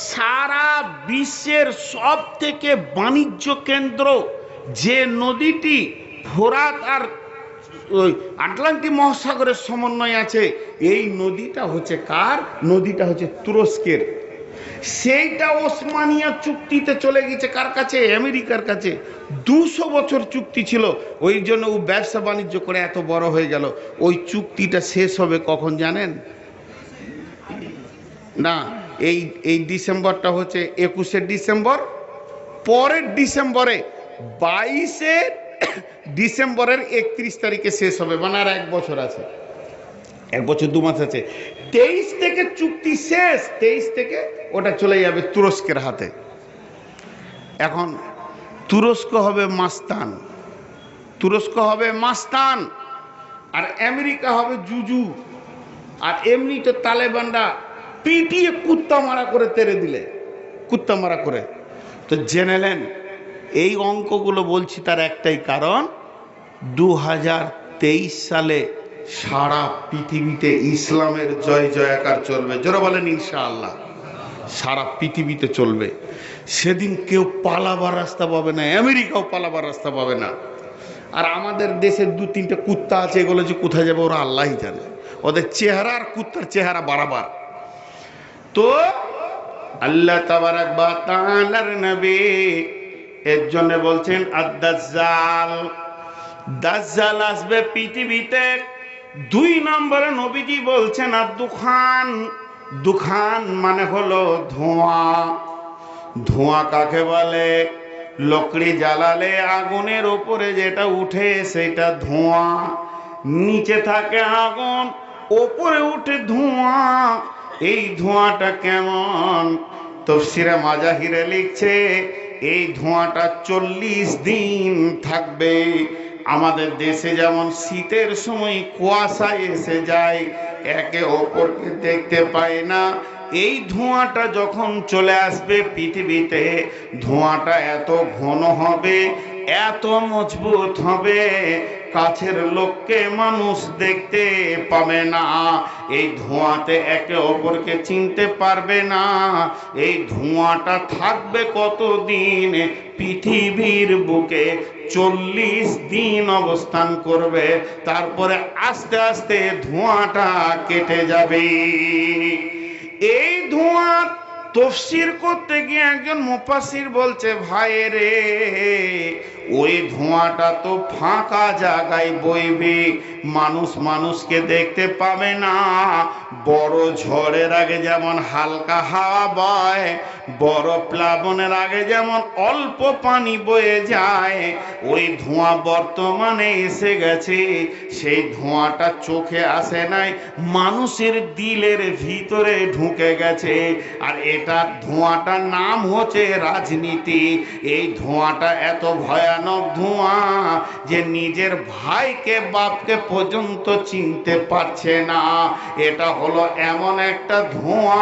সারা বিশ্বের সব থেকে বাণিজ্য কেন্দ্র, যে নদীটি ফোরাত আর ওই আটলান্টিক মহাসাগরের সমন্বয় আছে, এই নদীটা হচ্ছে কার? নদীটা হচ্ছে তুরস্কের। সেইটা ওসমানিয়া চুক্তিতে চলে গেছে কার কাছে? আমেরিকার কাছে। 200 বছর চুক্তি ছিল, ওই জন্য ও ব্যবসা বাণিজ্য করে এত বড় হয়ে গেল। ওই চুক্তিটা শেষ হবে কখন জানেন? না, এই ডিসেম্বরটা হচ্ছে 21শে ডিসেম্বর, পরের ডিসেম্বরে 22শে ডিসেম্বরের 31 তারিখে শেষ হবে, মানে আর 1 বছর আছে, 1 বছর 2 মাস আছে। 23 থেকে চুক্তি শেষ, 23 থেকে ওটা চলে যাবে তুরস্কের হাতে। এখন তুরস্ক হবে মাস্তান, তুরস্ক হবে মাস্তান, আর আমেরিকা হবে জুজু, আর এমনি তো তালেবানরা পিটিয়ে কুত্তা মারা করে তেড়ে দিলে কুত্তা মারা করে। তো জেনেলেন এই অঙ্কগুলো বলছি তার একটাই কারণ, 2023 সালে সারা পৃথিবীতে ইসলামের জয় জয়কার চলবে, জোরে বলেন ইনশাআল্লাহ। সারা পৃথিবীতে চলবে। সেদিন কেউ পালাবার রাস্তা পাবে না, আমেরিকাও পালাবার রাস্তা পাবে না। আর আমাদের দেশের 2-3টা কুত্তা আছে, এগুলো যে কোথায় যাবে ওরা আল্লাহই জানে। ওদের চেহারা আর কুত্তার চেহারা বাড়াবার। তো আল্লাহ তাবারাক ওয়া তাআলার নবী এর জন্য বলছেন আদ-দাজ্জাল, দাজ্জাল আসবে পৃথিবীতে। 2 নম্বরে নবীজি বলছেন আদ-দুখান, দুখান মানে হলো ধোঁয়া। ধোঁয়া কাকে বলে? লকড়ি জ্বালালে আগুনের উপরে যেটা উঠে সেটা ধোঁয়া। নিচে থাকে আগুন, উপরে উঠে ধোঁয়া। এই ধোঁয়াটা কেমন? তাফসীরে মাজাহিরে লিখছে এই ধোঁয়াটা 40 দিন থাকবে। আমাদের দেশে যেমন শীতের সময় কুয়াশা এসে যায়, একে অপরকে দেখতে পায় না, এই ধোঁয়াটা যখন চলে আসবে পৃথিবীতে, ধোঁয়াটা এত ঘন হবে, এত মজবুত হবে, কাছের লোককে মানুষ দেখতে পাবে না। এই ধোঁয়াতে একে অপরকে চিনতে পারবে না। এই ধোঁয়াটা থাকবে কতদিন? পৃথিবীর বুকে 40 দিন অবস্থান করবে, তারপরে আস্তে আস্তে ধোঁয়াটা কেটে যাবে। এই ধোঁয়ার তাফসীর করতে গিয়ে একজন মুফাসসির বলছে, ভাই রে, ওই ধোঁয়াটা তো ফাঁকা জায়গায় বইবে, মানুষ মানুষকে দেখতে পাবে না। বড় ঝড়ের আগে যেমন হালকা হাওয়া বয়, বড় প্লাবনের আগে যেমন অল্প পানি বয়ে যায়, ওই ধোঁয়া বর্তমানে এসে গেছে। সেই ধোঁয়াটা চোখে আসে নাই, মানুষের দিলের ভিতরে ঢুকে গেছে। আর এটার ধোঁয়াটার নাম হচ্ছে রাজনীতি। এই ধোঁয়াটা এত ভয়ানক ধোঁয়া যে নিজের ভাইকে বাপকে পর্যন্ত চিনতে পারছে না। এটা হলো এমন একটা ধোঁয়া,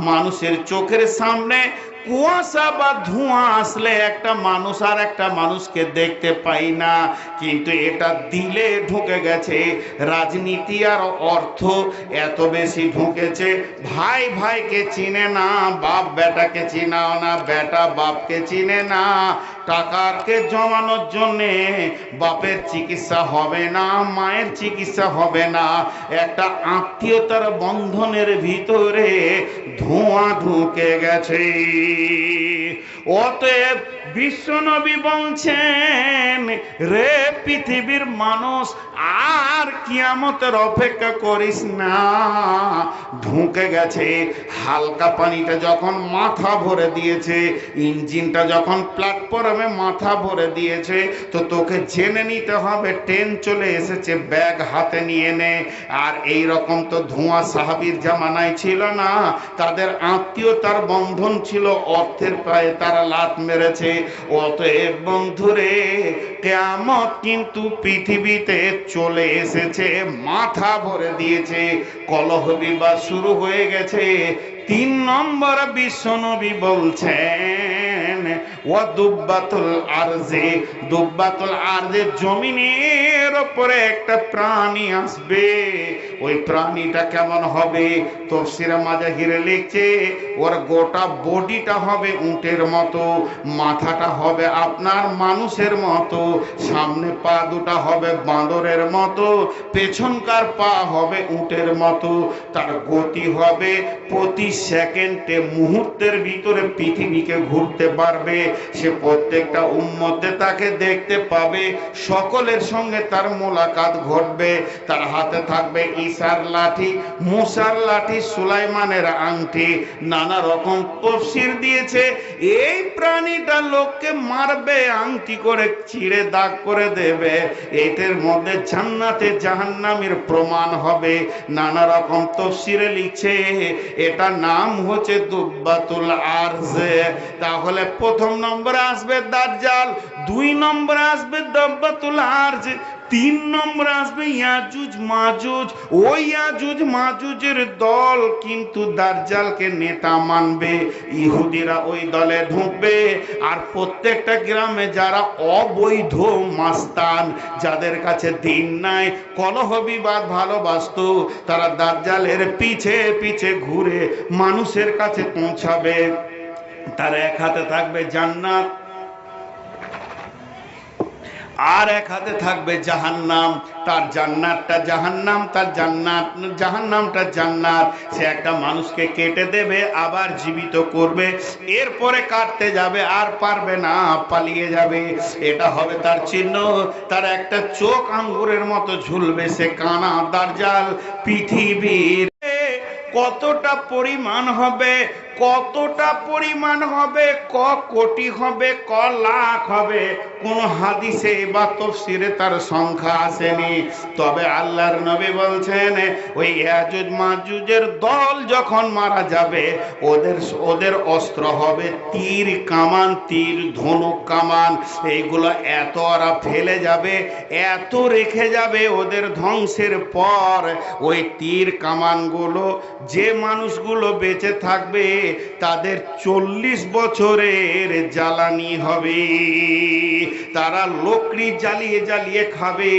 মানুষের চোখের সামনে কুয়াশা বা ধোঁয়া আসলে একটা মানুষ আর একটা মানুষকে দেখতে পাই না, কিন্তু এটা দিলে ঢুকে গেছে। রাজনীতি আর অর্থ এত বেশি ঢুকেছে, ভাই ভাইকে চিনে না, বাপ বেটাকে চিনাও না, বেটা বাপকে চিনে না। টাকাকে জমানোর জন্যে বাপের চিকিৎসা হবে না, মায়ের চিকিৎসা হবে না, একটা আত্মীয়তার বন্ধনের ভিতরে ধোঁয়া ঢুকে গেছে। অতএব বিশ্বনবী বলছেন, রে পৃথিবীর মানুষ, আর কিয়ামতের অপেক্ষা করিস না, ঢুকে গেছে। হালকা পানিটা যখন মাথা ভরে দিয়েছে, ইঞ্জিনটা যখন প্ল্যাটফর্মে মাথা ভরে দিয়েছে, তো তোকে জেনে নিতে হবে ট্রেন চলে এসেছে, ব্যাগ হাতে নিয়ে নে। আর এই রকম তো ধোঁয়া সাহাবীর জামানায় ছিল না, তাদের আত্মীয়তার বন্ধন ছিল, অর্থের পায়ে তারা লাত মেরেছে। অতএব বন্ধুরে, কিয়ামত কিন্তু পৃথিবীতে চলে এসেছে, মাথা ভরে দিয়েছে, কলহ বিবাদ শুরু হয়ে গেছে। 3 নম্বর বিশ্বনবী বলছেন, ওয়া দুব্বাতুল আরজে, দুব্বাতুল আরজে, জমিনের উপরে একটা প্রাণী আসবে। ওই প্রাণীটা কেমন হবে? তাফসীরে মাজাহিরে লিখছে, ওর গোটা বডিটা হবে উটের মতো, মাথাটা হবে আপনার মানুষের মতো, সামনে পা দুটা হবে বাঁদরের মতো, পেছনকার পা হবে উটের মতো। তার গতি হবে প্রতি সেকেন্ডে, মুহূর্তের ভিতরে পৃথিবীকে ঘুরতে পারবে। সে প্রত্যেকটা উম্মতে তাকে দেখতে পাবে, সকলের সঙ্গে তার মোলাকাত ঘটবে। তার হাতে থাকবে ঈসার লাঠি, মুসার লাঠি, সুলাইমানের আংটি, নানা রকম তাফসীর দিয়েছে। এই প্রাণীটা লোককে মারবে, আংটি করে চিড়ে দাগ করে দেবে। এটার মধ্যে জান্নাতে জাহান্নামের প্রমাণ হবে। নানা রকম তাফসীরে লিখছে এটা নাম হচ্ছে দুব্বাতুল আরজ। তাহলে প্রথম নম্বরে আসবে দাজ্জাল, 2 নম্বরে আসবে দাব্বাতুল আরজ, 3 নম্বরে আসবে ইয়াজুজ মাজুজ। ওই ইয়াজুজ মাজুজের দল কিন্তু দাজ্জালকে নেতা মানবে, ইহুদিরা ওই দলে ঢুকবে। আর প্রত্যেকটা গ্রামে যারা অবৈধ মাস্তান, যাদের কাছে দিন নাই, কলহ বিবাদ ভালোবাসত, তারা দাজ্জালের পিছে পিছে ঘুরে মানুষের কাছে পৌঁছাবে। তার এক হাতে থাকবে জান্নাত, আর এক হাতে থাকবে জাহান্নাম। তার জান্নাতটা জাহান্নাম, তার জাহান্নামটা জান্নাত। সে একটা মানুষকে কেটে দেবে, আবার জীবিত করবে, এরপরে কাটতে যাবে, আর পারবে না, পালিয়ে যাবে। এটা হবে তার চিহ্ন। তার একটা চোখ আঙ্গুরের মতো ঝুলবে, সে কানা দাজ্জাল। পৃথিবীর কতটা পরিমাণ হবে, কতটা পরিমাণ হবে, ক কোটি হবে, ক লাখ হবে, কোন হাদিসে বা তাফসীরে তার সংখ্যা আসেনি। তবে আল্লাহর নবী বলছেন ওই ইয়াজুজ মাজুজের দল যখন মারা যাবে, ওদের অস্ত্র হবে তীর কামান, তীর ধনুক কামান। এইগুলো এত ওরা ফেলে যাবে, এত রেখে যাবে, ওদের ধ্বংসের পর ওই তীর কামানগুলো যে মানুষগুলো বেঁচে থাকবে তাদের 40 বছরের জ্বালানি হবে। তারা লকড়ি জ্বালিয়ে জ্বালিয়ে খাবে,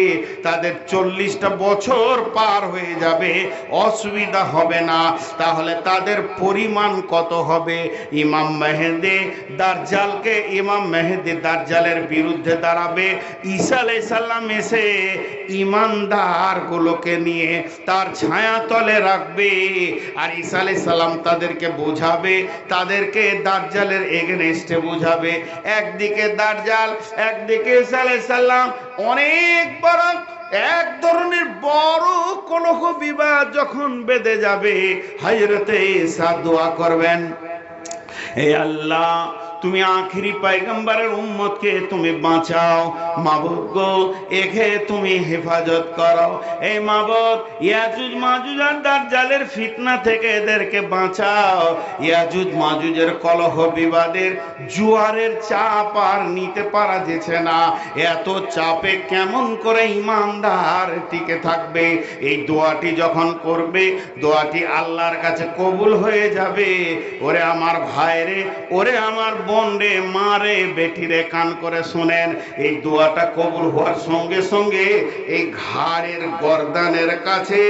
তাদের 40টা বছর পার হয়ে যাবে, অসুবিধা হবে না। তাহলে তাদের পরিমাণ কত হবে? ইমাম মেহেদী দাজ্জালের বিরুদ্ধে দাঁড়াবে। ঈসা আলাইহিস সালাম এসে ঈমানদারগুলোকে নিয়ে তার ছায়া তলে রাখবে, আর ঈসা আলাইহিস সালাম তাদেরকে বোঝাবে, তাদেরকে দাজ্জালের এগেনস্টে বোঝাবে। একদিকে দাজ্জাল, একদিকে ঈসা আলাইহিস সালাম। অনেক বড় এক ধরনের বড় কলহ বিবাদ যখন বেঁধে যাবে, হযরতে ঈসা দোয়া করবেন, হে আল্লাহ, তুমি আখিরি পয়গম্বরের উম্মতকে তুমি বাঁচাও। মাবুদ গো, একে তুমি হেফাজত করো। এই মাবুদ, ইয়াজুজ মাজুজ আর দাজ্জালের ফিতনা থেকে এদেরকে বাঁচাও। ইয়াজুজ মাজুজের কলহ বিবাদের জোয়ারের চাপ আর নিতে পারা যেছে না। এত চাপে কেমন করে ঈমানদার টিকে থাকবে? এই দোয়াটি যখন করবে, দোয়াটি আল্লাহর কাছে কবুল হয়ে যাবে। ওরে আমার ভাইরে, ওরে আমার বোন রে, মা রে, বেটি রে, কান করে শুনেন। এই দোয়াটা কবুল হওয়ার সঙ্গে সঙ্গে এই ঘাড়ের গর্দানের কাছে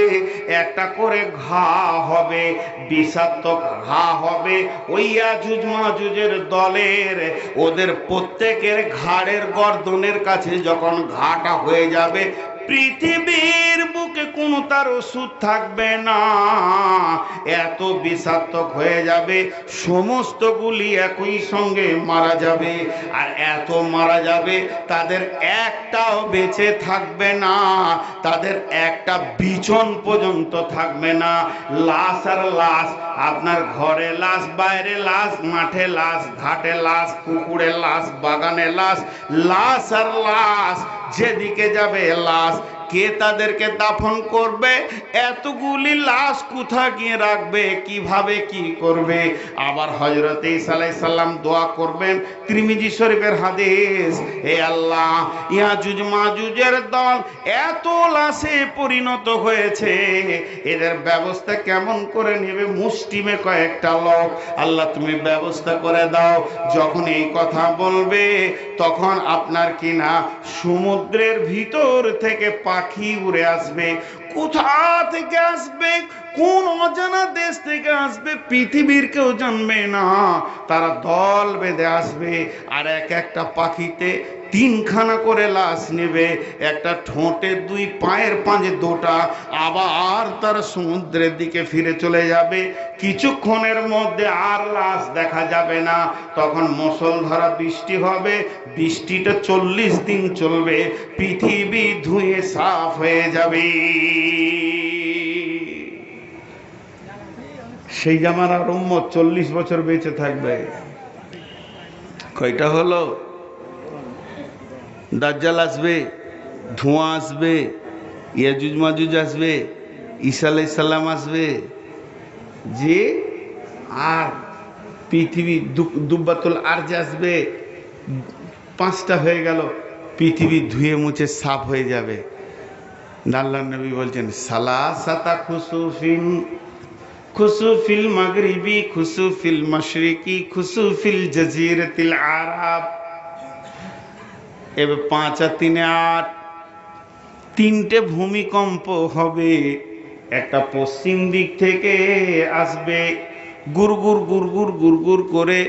একটা করে ঘা হবে, বিষাক্ত ঘা হবে। ওই ইয়াজুজ মাজুজের দলের ওদের প্রত্যেকের ঘাড়ের গর্দনের কাছে যখন ঘাটা হয়ে যাবে, পৃথিবীর বুকে কোনো তার ওষুধ থাকবে না, এত বিষাক্ত হয়ে যাবে। সমস্ত গুলি একই সঙ্গে মারা যাবে, আর এত মারা যাবে তাদের একটাও বেঁচে থাকবে না, তাদের একটা বিছন পর্যন্ত থাকবে না। লাশ আর লাশ, আপনার ঘরে লাশ, বাইরে লাশ, মাঠে লাশ, ঘাটে লাশ, পুকুরে লাশ, বাগানে লাশ, লাশ আর লাশ, যেদিকে যাবে লাশ। কে তাদেরকে দাফন করবে? এতগুলি লাশ কোথা গিয়ে রাখবে? কিভাবে কি করবে? আবার হযরত ঈসা আলাইহিস সালাম দোয়া করবেন, তিরমিজি শরীফের হাদিস, হে আল্লাহ, ইয়াজুজ মাজুজের দল এত লাশে পরিণত হয়েছে, এদের ব্যবস্থা কেমন করে নেবে? মুষ্টিমে কয়েকটা লোক, আল্লাহ তুমি ব্যবস্থা করে দাও। যখন এই কথা বলবে, তখন আপনার কিনা সমুদ্রের ভিতর থেকে পাখি উড়ে আসবে। কোথা থেকে আসবে? কোন অজানা দেশ থেকে আসবে, পৃথিবীর কেউ জানবে না। তারা দল বেঁধে আসবে, আর এক একটা পাখিতে 3খানা করে লাশ নেবে, একটা ঠোঁটে 2, পায়ের পাঁজে 2টা। আবার তারা সমুদ্রের দিকে ফিরে চলে যাবে। কিছুক্ষণের মধ্যে আর লাশ দেখা যাবে না। তখন মুষলধারা বৃষ্টি হবে, বৃষ্টিটা 40 দিন চলবে, পৃথিবী ধুয়ে সাফ হয়ে যাবে। সেই জামানার উম্মত 40 বছর বেঁচে থাকবে। কয়টা হলো? দাজ্জাল আসবে, ধোঁয়া আসবে, ইয়াজুজ মাজুজ আসবে, ঈসা আলাইহিস সালাম আসবে, যে আর পৃথিবী দুব্বাতুল আরজ আসবে, 5টা হয়ে গেল, পৃথিবী ধুয়ে মুছে সাফ হয়ে যাবে। আল্লাহর নবী বলছেন সালাসাতা খুসুফিন, খুসুফিল মাগরিবি, খুসুফিল মাশরিকি, খুসুফিল জাজিরাতিল আরব। এবার 5 আর 3 8, 3টে ভূমিকম্প হবে। একটা পশ্চিম দিক থেকে আসবে, গুরগুর গুরগুর গুরগুর করে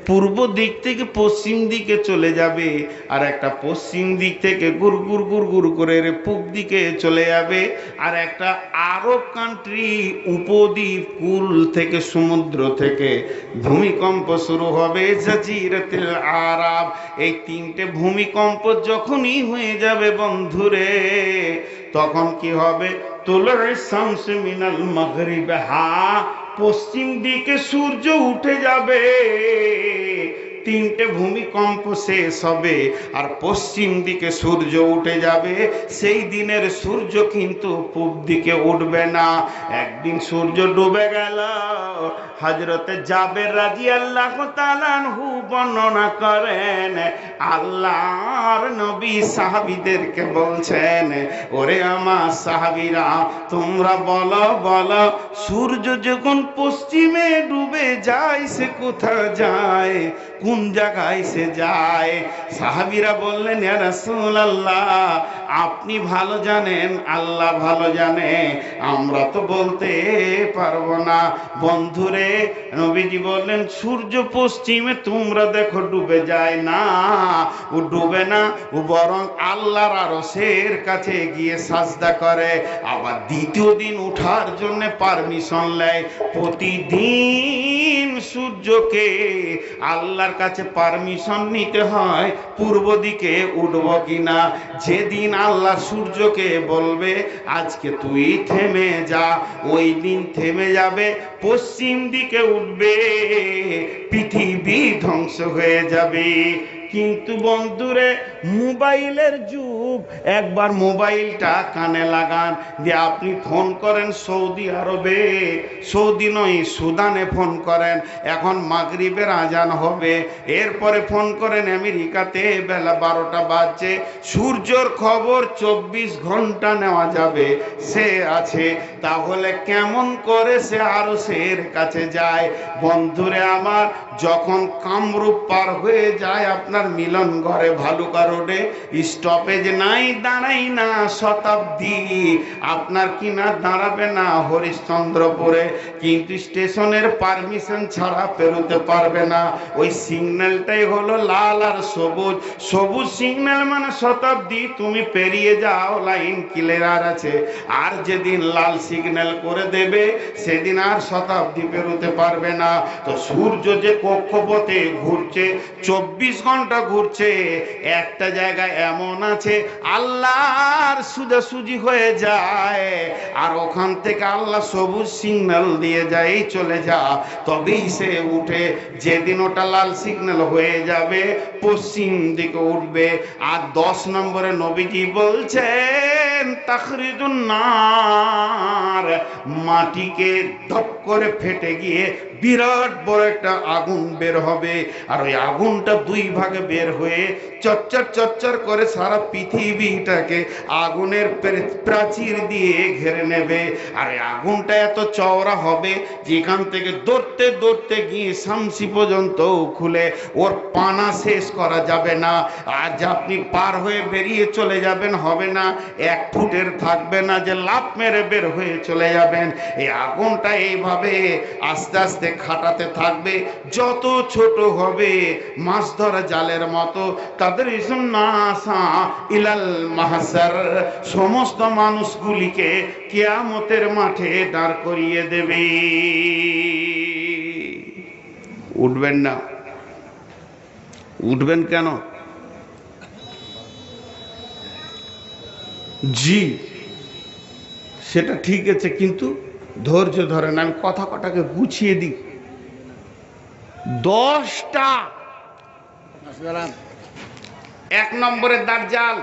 পূর্ব দিক থেকে পশ্চিম দিকে চলে যাবে, আর একটা পশ্চিম দিক থেকে গুরগুর গুরগুর করে পূব দিকে চলে যাবে। আর একটা আরব কান্ট্রি উপদ্বীপ কুল থেকে সমুদ্র থেকে ভূমিকম্প শুরু হবে, জাজিরাতুল আরব। এই 3টে ভূমিকম্প যখনই হয়ে যাবে বন্ধুরে, তখন কি হবে? তুলু'উস শামস মিনাল মাগরিবিহা, পশ্চিম দিকে সূর্য উঠে যাবে। 3টে ভূমিকম্প শেষ হবে আর পশ্চিম দিকে সূর্য উঠে যাবে। সেই দিনের সূর্য কিন্তু পূব দিকে উঠবে না। একদিন সূর্য ডুবে গেল। হযরতে জাবের রাদিয়াল্লাহু তাআলা আনহু বর্ণনা করেন, আল্লাহর নবী সাহাবীদেরকে বলছেন, ওরে আমার সাহাবীরা, তোমরা বলো বলো, সূর্য যখন পশ্চিমে ডুবে যায় সে কোথায় যায়, কোন জায়গায় সে যায়? সাহাবীরা বললেন, ইয়া রাসূলুল্লাহ, আপনি ভালো জানেন, আল্লাহ ভালো জানে, আমরা তো বলতে পারবো না। বন্ধুরে, নবীজি বললেন, সূর্য পশ্চিমে তোমরা দেখো ডুবে যায় না, ও ডুবে না, ও বরং আল্লাহর আরশের কাছে গিয়ে সাজদা করে। আবার দ্বিতীয় দিন উঠার জন্য পারমিশন নেয়। প্রতিদিন সূর্যকে আল্লাহর কাছে পারমিশন নিতে হয় পূর্ব দিকে উঠব কিনা। যেদিন আল্লাহ সূর্যকে বলবে আজকে তুই থেমে যা, ওই দিন থেমে যাবে, পশ্চিম দিকে উঠবে, পৃথিবী ধ্বংস হয়ে যাবে। কিন্তু বন্ধুরে, মোবাইলের যুগ। একবার মোবাইলটা কানে লাগান, যে আপনি ফোন করেন সৌদি আরবে, সৌদি নয় সুদানে ফোন করেন, এখন মাগরিবের আজান হবে। এরপরে ফোন করেন আমেরিকাতে, বেলা 12টা বাজছে, সূর্যর খবর 24 ঘন্টা নেওয়া যাবে, সে আছে। তাহলে কেমন করে সে আরশের কাছে যায়? বন্ধুরে আমার, যখন কামরূপ পার হয়ে যায় আপনার মিলন ঘরে ভালুকা রোডে স্টপেজ নাই, দাঁড়াই না শতাব্দী, আপনার কিনা দাঁড়াবে না হরিশ্চন্দ্রপুরে, কিন্তু স্টেশনের পারমিশন ছাড়া পেরোতে পারবে না। ওই সিগন্যালটাই হলো লাল আর সবুজ। সবুজ সিগন্যাল মানে শতাব্দী, তুমি পেরিয়ে যাও, লাইন ক্লিয়ার আছে। আর যেদিন লাল সিগন্যাল করে দেবে সেদিন আর শতাব্দী পেরোতে পারবে না। তো সূর্য যে কক্ষপথে ঘুরছে, 24 ঘন্টা ঘুরছে, একটা জায়গায় এমন আছে আল্লাহর সোজাসুজি হয়ে যায়, আর ওখান থেকে আল্লাহ সবুজ সিগন্যাল দিয়ে যায়, চলে যা, তবেই সে উঠে। যেদিন ওটা লাল সিগন্যাল হয়ে যাবে পশ্চিম দিকে উঠবে। আর 10 নম্বরে নবীজি বলছেন, তাখরিজুন নার, মাটিকে ধপ করে ফেটে গিয়ে বিরাট বড় একটা আগুন বের হবে। আর ওই আগুনটা 2 ভাগে বের হয়ে চচ্চর চচ্চর করে সারা পৃথিবীটাকে আগুনের প্রাচীর দিয়ে ঘিরে নেবে। আর এই আগুনটা এত চওড়া হবে যেখান থেকে দৌড়তে দৌড়তে গিয়ে শামসি পর্যন্ত খুলে ওর পানা শেষ করা যাবে না। আজ আপনি পার হয়ে বেরিয়ে চলে যাবেন, হবে না, 1 ফুটের থাকবে না যে লাফ মেরে বের হয়ে চলে যাবেন। এই আগুনটা এইভাবে আস্তে আস্তে খাটাতে থাকবে, যত ছোট হবে মাছ ধরা জালের মতো। তাদের ইলাল মাহশার, সমস্ত মানুষগুলিকে কিয়ামতের মাঠে দাঁড় করিয়ে দেবে। উঠবেন না? উঠবেন কেন? জি, সেটা ঠিক আছে, কিন্তু ধৈর্য ধরেন, আমি কথা কটাকে গুছিয়ে দিই। 10টা। 1 নম্বরে দাজ্জাল,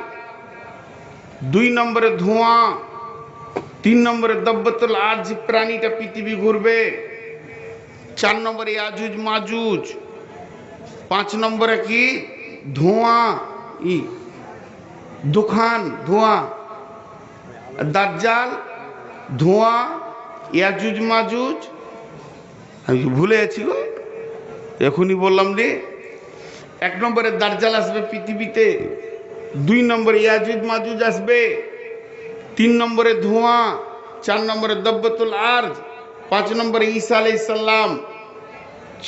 2 নম্বরে ধোঁয়া, 3 নম্বরে দাব্বাতুল আরজ, প্রাণীটা পৃথিবী ঘুরবে, 4 নম্বরে ইয়াজুজ মাজুজ, 5 নম্বরে কি ধোঁয়া, দুখান ধোঁয়া, দাজ্জাল ধোঁয়া, ইয়াজুজ মাজুজ। আমি ভুলে গেছি গো, এখনই বললাম রে। 1 নম্বরে দাজ্জাল আসবে পৃথিবীতে, 2 নম্বরে ইয়াজুজ মাজুজ আসবে, 3 নম্বরে ধোঁয়া, 4 নম্বরে দব্বতুল আরজ, 5 নম্বরে ঈসা আলাইহিস সালাম,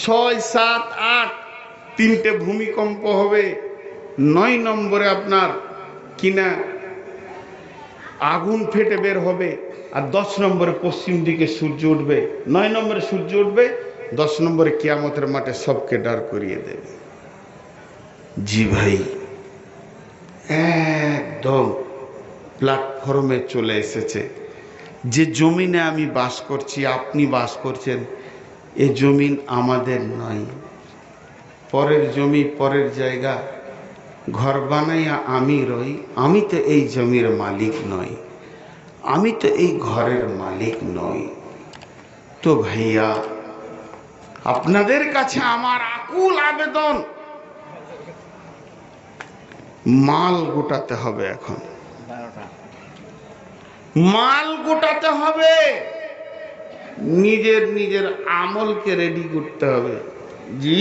6, 7, 8 3টে ভূমিকম্প হবে, 9 নম্বরে আপনার কিনা আগুন ফেটে বের হবে, আর 10 নম্বরে পশ্চিম দিকে সূর্য উঠবে, 9 নম্বরে সূর্য উঠবে, 10 নম্বরে কিয়ামতের মাঠে সবকে দাঁড় করিয়ে দেবে। জি ভাই, একদম প্ল্যাটফর্মে চলে এসেছে। যে জমিনে আমি বাস করছি, আপনি বাস করছেন, এ জমিন আমাদের নয়, পরের জমি, পরের জায়গা, ঘর বানাইয়া আমি রই, আমি তো এই জমির মালিক নই, আমি তো এই ঘরের মালিক নই। তো ভাইয়া, আপনাদের কাছে আমার আকুল আবেদন, মাল গোটাতে হবে, এখন মাল গোটাতে হবে, নিজের নিজের আমলকে রেডি করতে হবে। জি,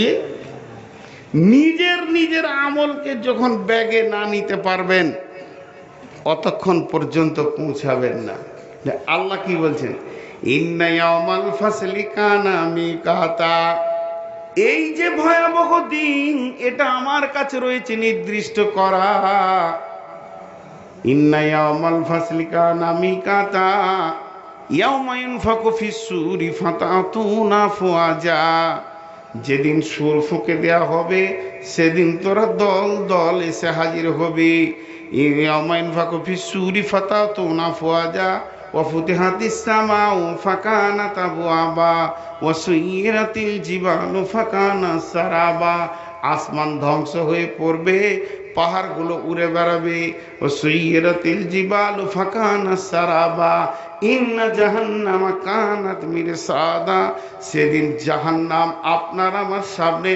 নিজের নিজের আমলকে যখন ব্যাগে না নিতে পারবেন, অতক্ষণ পর্যন্ত পৌঁছাবেন না। আল্লাহ কি বলছেন, ইন্না ইয়াউমাল ফাসলি কানা মিকাতা, এই যে ভয়াবহ দিন, এটা আমার কাছে রয়েছে নির্দিষ্ট করা। ইন্না ইয়াউমাল ফাসলি কানা মিকাতা ইয়াউমা ইউনফাকু ফিস-সূরি ফাতাতুনা আফওয়াজা, যেদিন সুর ফুঁকে দেয়া হবে, সেদিন তোরা দল দল এসে হাজির হবে। ইয়াউমা ইউনফাকু ফিস-সূরি ফাতাতুনা আফওয়াজা ওয়া ফুতিহাতিস সামাউ ফাকানাত আবওয়াবা ওয়া সুইরাতিল জিবালু ফাকানাত সারাবা, আসমান ধ্বংস হয়ে পড়বে, পাহাড়গুলো উড়ে বেড়াবে। ও সুইরাতিল জিবালু ফাকানাত সারাবা ইন্না জাহান্নামা কানাত মিরসাদা, সেদিন জাহান্নাম আপনার আমার সামনে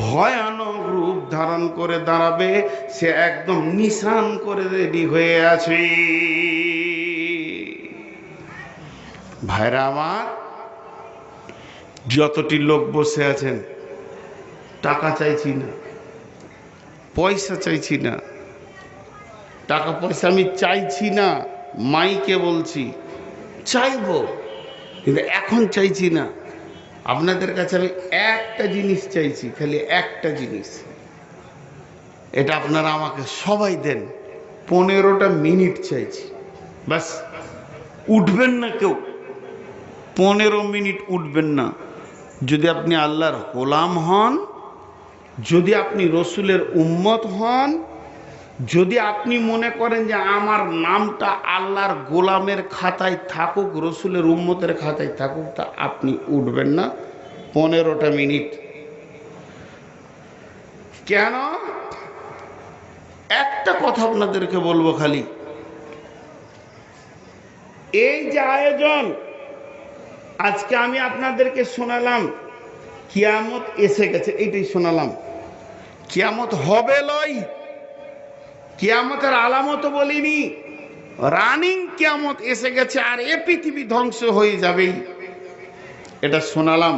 ভয়ানক রূপ ধারণ করে দাঁড়াবে, সে একদম নিশান করে রেডি হয়ে আছে। ভাইরা আমার, যতটি লোক বসে আছেন, টাকা চাইছি না, পয়সা চাইছি না, টাকা পয়সা আমি চাইছি না, মাইকে বলছি, চাইবো, কিন্তু এখন চাইছি না। আপনাদের কাছে আমি একটা জিনিস চাইছি, খালি একটা জিনিস, এটা আপনারা আমাকে সবাই দেন। 15টা মিনিট চাইছি, বাস। উঠবেন না কেউ, 15 মিনিট উঠবেন না। যদি আপনি আল্লাহর গোলাম হন, যদি আপনি রসুলের উম্মত হন, যদি আপনি মনে করেন যে আমার নামটা আল্লাহর গোলামের খাতায় থাকুক, রসুলের উম্মতের খাতায় থাকুক, তা আপনি উঠবেন না 15টা মিনিট। কেন? একটা কথা আপনাদেরকে বলবো খালি, এই যে আয়োজন আজকে আমি আপনাদেরকে শোনালাম, কিয়ামত এসে গেছে, এইটাই শোনালাম। কিয়ামত হবে লয়, কিয়ামতের আলামত বলিনি, রানিং কিয়ামত এসে গেছে, আর এ পৃথিবী ধ্বংস হয়ে যাবে, এটা শোনালাম।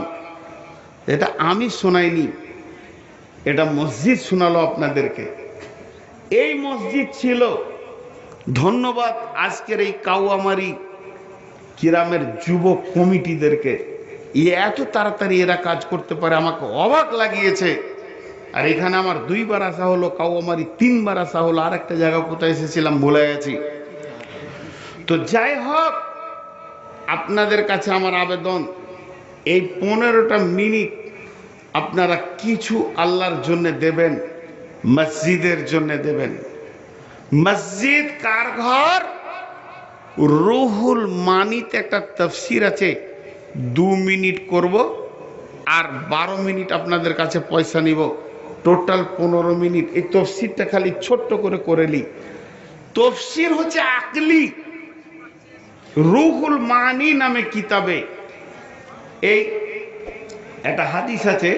এটা আমি শোনাইনি, এটা মসজিদ শোনালো আপনাদেরকে। এই মসজিদ ছিল, ধন্যবাদ আজকের এই কাউয়ামারি কিরামের যুবক কমিটিদেরকে, এত তাড়াতাড়ি এরা কাজ করতে পারে, আমাকে অবাক লাগিয়েছে। আর এখানে আমার 2 বার আসা হলো, কাউয়ামারি 3 বার আসা হলো, আর একটা জায়গা কোথায় এসেছিলাম ভুলে গেছি। তো যাই হোক, আপনাদের কাছে আমার আবেদন, এই 15টা মিনিট আপনারা কিছু আল্লাহর জন্য দেবেন, মসজিদের জন্য দেবেন। মসজিদ কার ঘর? রুহুল মানিতে একটা তাফসীর আছে, 2 মিনিট করব, আর 12 মিনিট আপনাদের কাছে পয়সা নিব, টোটাল 15 মিনিট। এই তাফসীরটা খালি ছোট্ট করে করেলি। তাফসীর হচ্ছে আকলি, রুহুল মানি নামে কিতাবে। এই একটা হাদিস আছে,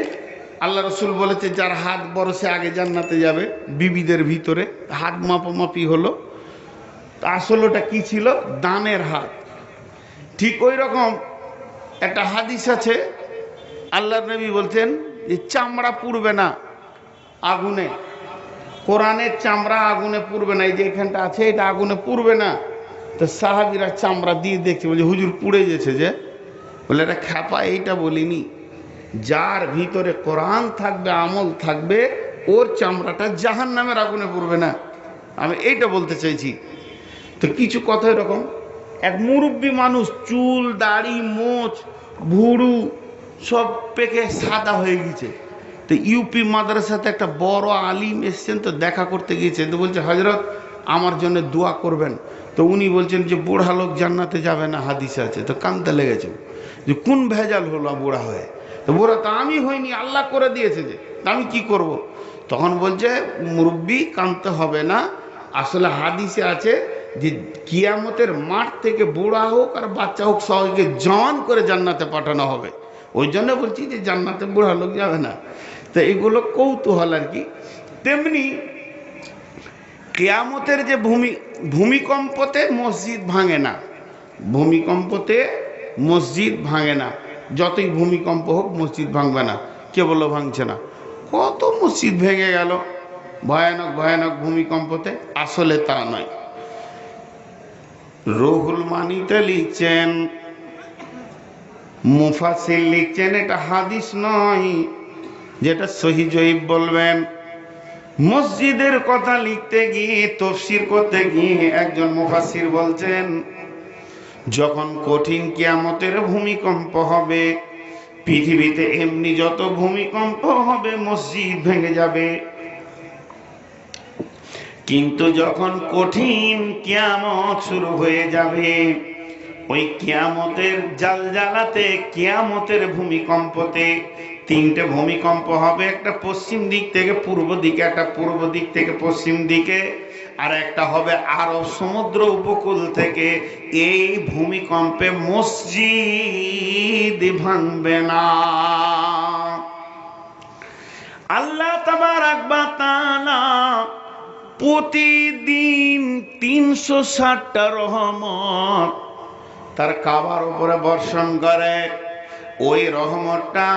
আল্লাহ রসুল বলেছে যার হাত বড় সে আগে জান্নাতে যাবে। বিবিদের ভিতরে হাত মাপামাপি হলো, আসলে ওটা কি ছিল? দানের হাত। ঠিক ওই রকম একটা হাদিস আছে, আল্লাহ নবী বলছেন যে চামড়া পুড়বে না আগুনে, কোরআনের চামড়া আগুনে পুড়বে না। এই যে এখানটা আছে এটা আগুনে পুড়বে না। তো সাহাবীরা চামড়া দিয়ে দেখছে, বলছে হুজুর পুড়ে গেছে যে। বলে এটা খ্যাপা, এইটা বলিনি। যার ভিতরে কোরআন থাকবে, আমল থাকবে, ওর চামড়াটা জাহান্নামের আগুনে পুড়বে না, আমি এইটা বলতে চাইছি। তো কিছু কথা এরকম, এক মুরব্বী মানুষ, চুল দাড়ি মোচ ভুরু সব পেকে সাদা হয়ে গেছে। তো ইউপি মাদ্রাসাতে একটা বড় আলিম এসছেন, তো দেখা করতে গিয়েছেন। তো বলছে হজরত আমার জন্য দোয়া করবেন। তো উনি বলছেন যে বুড়া লোক জান্নাতে যাবে না, হাদিসে আছে। তো কাঁদতে লেগেছে যে কোন ভেজাল হলো বুড়া হয়ে? তো বুড়া তো আমি হইনি, আল্লাহ করে দিয়েছে, যে আমি কি করব? তখন বলছে মুরব্বী কাঁদতে হবে না, আসলে হাদিসে আছে যে কিয়ামতের মাঠ থেকে বুড়া হোক আর বাচ্চা হোক সবাইকে জওয়ান করে জান্নাতে পাঠানো হবে। ওই জন্য বলছি যে জান্নাতে বুড়া লোক যাবে না। তো এগুলো কৌতূহল আর কি। তেমনি কিয়ামতের যে ভূমিকম্পতে মসজিদ ভাঙে না, ভূমিকম্পতে মসজিদ ভাঙে না। যতই ভূমিকম্প হোক মসজিদ ভাঙবে না। কে বললো ভাঙছে না? কত মসজিদ ভেঙে গেল ভয়ানক ভয়ানক ভূমিকম্পতে। আসলে তা নয়। রুহুল মানিতে লিখছেন, মুফাসসির লিখছেন, এটা হাদিস নয় যেটা সহিহ জয়ীফ বলবেন। মসজিদের কথা লিখতে গিয়ে, তাফসীর করতে গিয়ে একজন মুফাসসির বলছেন যখন কঠিন কিয়ামতের ভূমিকম্প হবে, পৃথিবীতে এমনি যত ভূমিকম্প হবে মসজিদ ভেঙে যাবে, কিন্তু যখন কঠিন কিয়ামত শুরু হয়ে যাবে, ওই কিয়ামতের জালজালাতে, কিয়ামতের ভূমিকম্পতে তিনটে ভূমিকম্প হবে। একটা পশ্চিম দিক থেকে পূর্ব দিকে, একটা পূর্ব দিক থেকে পশ্চিম দিকে, আর একটা হবে আরব সমুদ্র উপকূল থেকে। এই ভূমিকম্পে মসজিদ ভাঙবে না। আল্লাহ তাবারাক ওয়া তাআলা প্রতিদিন 360টা রহমত তার কাবার উপরে বর্ষণ করে। ওই রহমতটা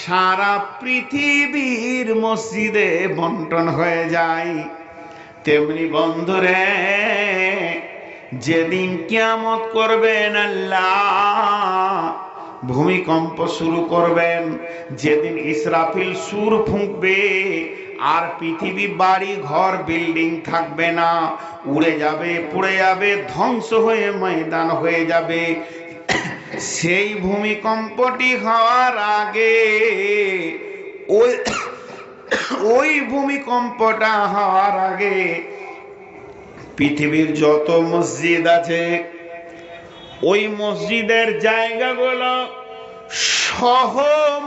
সারা পৃথিবীর মসজিদে বন্টন হয়ে যায়। তেমনি বন্ধুরে, যেদিন কিয়ামত করবেন আল্লাহ, ভূমিকম্প শুরু করবেন, যেদিন ইসরাফিল সুর ফুঁকবে, আর পৃথিবী বাড়ি ঘর বিল্ডিং থাকবে না, উড়ে যাবে, পুড়ে যাবে, ধ্বংস হয়ে ময়দান হয়ে যাবে। সেই ভূমিকম্পটি হওয়ার আগে, ওই ভূমিকম্পটা হওয়ার আগে পৃথিবীর যত মসজিদ আছে, ওই মসজিদের জায়গাগুলো সহ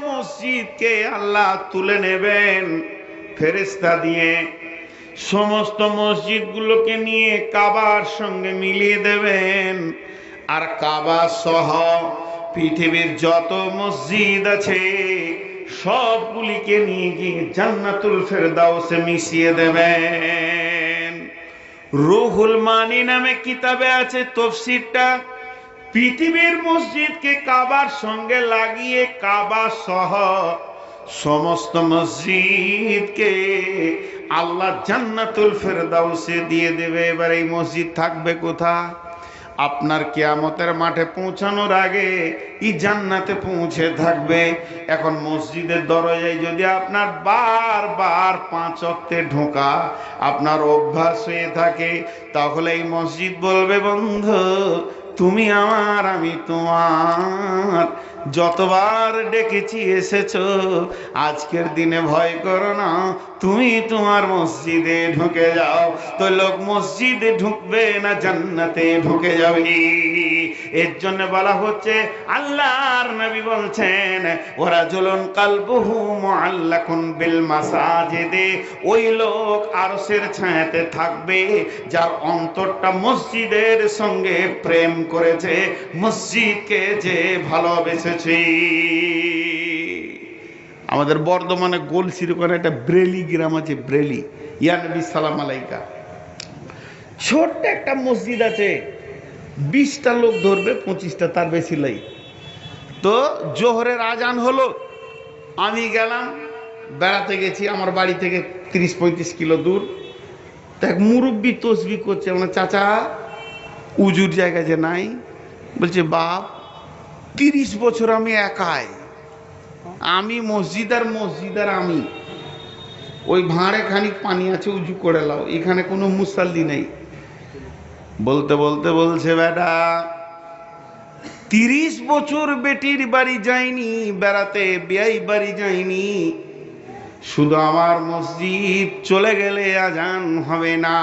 মসজিদকে আল্লাহ তুলে নেবেন ফেরেশতা দিয়ে। সমস্ত মসজিদগুলোকে নিয়ে কাবার সঙ্গে মিলিয়ে দেবেন, আর কাবা সহ পৃথিবীর যত মসজিদ আছে সবগুলিকে নিয়ে গিয়ে জান্নাতুল ফেরদাউসে মিশিয়ে দেবেন। রুহুল মানি নামে কিতাবে আছে তাফসীরটা, পৃথিবীর মসজিদকে কাবার সঙ্গে লাগিয়ে কাবা সহ সমস্ত মসজিদকে আল্লাহ জান্নাতুল ফেরদাউসে দিয়ে দেবে। এবার এই মসজিদ থাকবে কোথায়? আপনার কিয়ামতের মাঠে পৌঁছানোর আগে এই জান্নাতে পৌঁছে থাকবে। এখন মসজিদের দরজায় যদি আপনার বারবার 5 ওয়াক্তে ঢোকা আপনার অভ্যাস হয়ে থাকে, তাহলে এই মসজিদ বলবে বন্ধু তুমি আমার, আমি তোমার, যতবার ডেকেছি এসেছো, আজকের দিনে ভয় করো না, তুমি তোমার মসজিদে ঢুকে যাও। তো লোক মসজিদে ঢুকবে না, জান্নাতে ঢুকে যাবে। এর জন্য বলা হচ্ছে, আল্লাহর নবী বলছেন ওয়ারাজুলুন কালবুহু মুআল্লাকুন বিল মাসাজিদে, ওই লোক আরশের ছায়াতে থাকবে যার অন্তরটা মসজিদের সঙ্গে প্রেম করেছে, মসজিদকে যে ভালোবেসেছে। আমাদের বর্ধমানে গোলসির ওখানে একটা ব্রেলি গ্রাম আছে, ব্রেলি, ইয়া নবী সালাম আলাইকা, ছোট্ট একটা মসজিদ আছে, 20টা লোক ধরবে, 25টা, তার বেশি লাই। তো জোহরের আজান হলো, আমি গেলাম, বেড়াতে গেছি, আমার বাড়ি থেকে 30-35 কিলো দূর। দেখ মুরব্বী তসবি করছে, আমার চাচা উজুর জায়গা যে নাই, বলছে বাপ 30 বছর আমি একাই, আমি মসজিদ আর আমি, ওই ভাঁড়ে খানিক পানি আছে, উজু করে লাও, এখানে কোনো মুসাল্লি নেই। বলতে বলতে বলছে বেটা 30 বছর বেটির বাড়ি যায়নি বেড়াতে, বিয়াই বাড়ি যায়নি, শুধু আমার মসজিদ চলে গেলে আজান হবে না।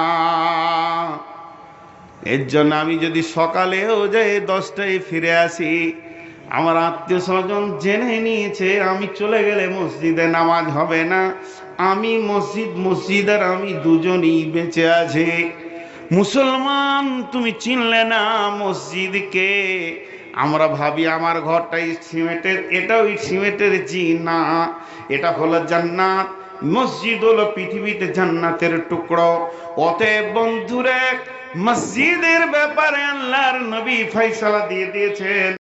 এর জন্য আমি যদি সকালেও যাই 10টায় ফিরে আসি, আমার আত্মীয় স্বজন জেনে নিয়েছে আমি চলে গেলে মসজিদে নামাজ হবে না, আমি মসজিদ আর আমি দুজনই বেঁচে আছি। মুসলমান তুমি চিনলে না মসজিদকে? আমরা ভাবি আমার ঘরটা ইট সিমেন্টের, এটাও ইট সিমেন্টের, জি না, এটা হলো জান্নাত। মসজিদ হলো পৃথিবীতে জান্নাতের টুকরো। অতএব বন্ধুরে, মসজিদের ব্যাপারে আল্লাহর নবী ফয়সালা দিয়ে দিয়েছেন।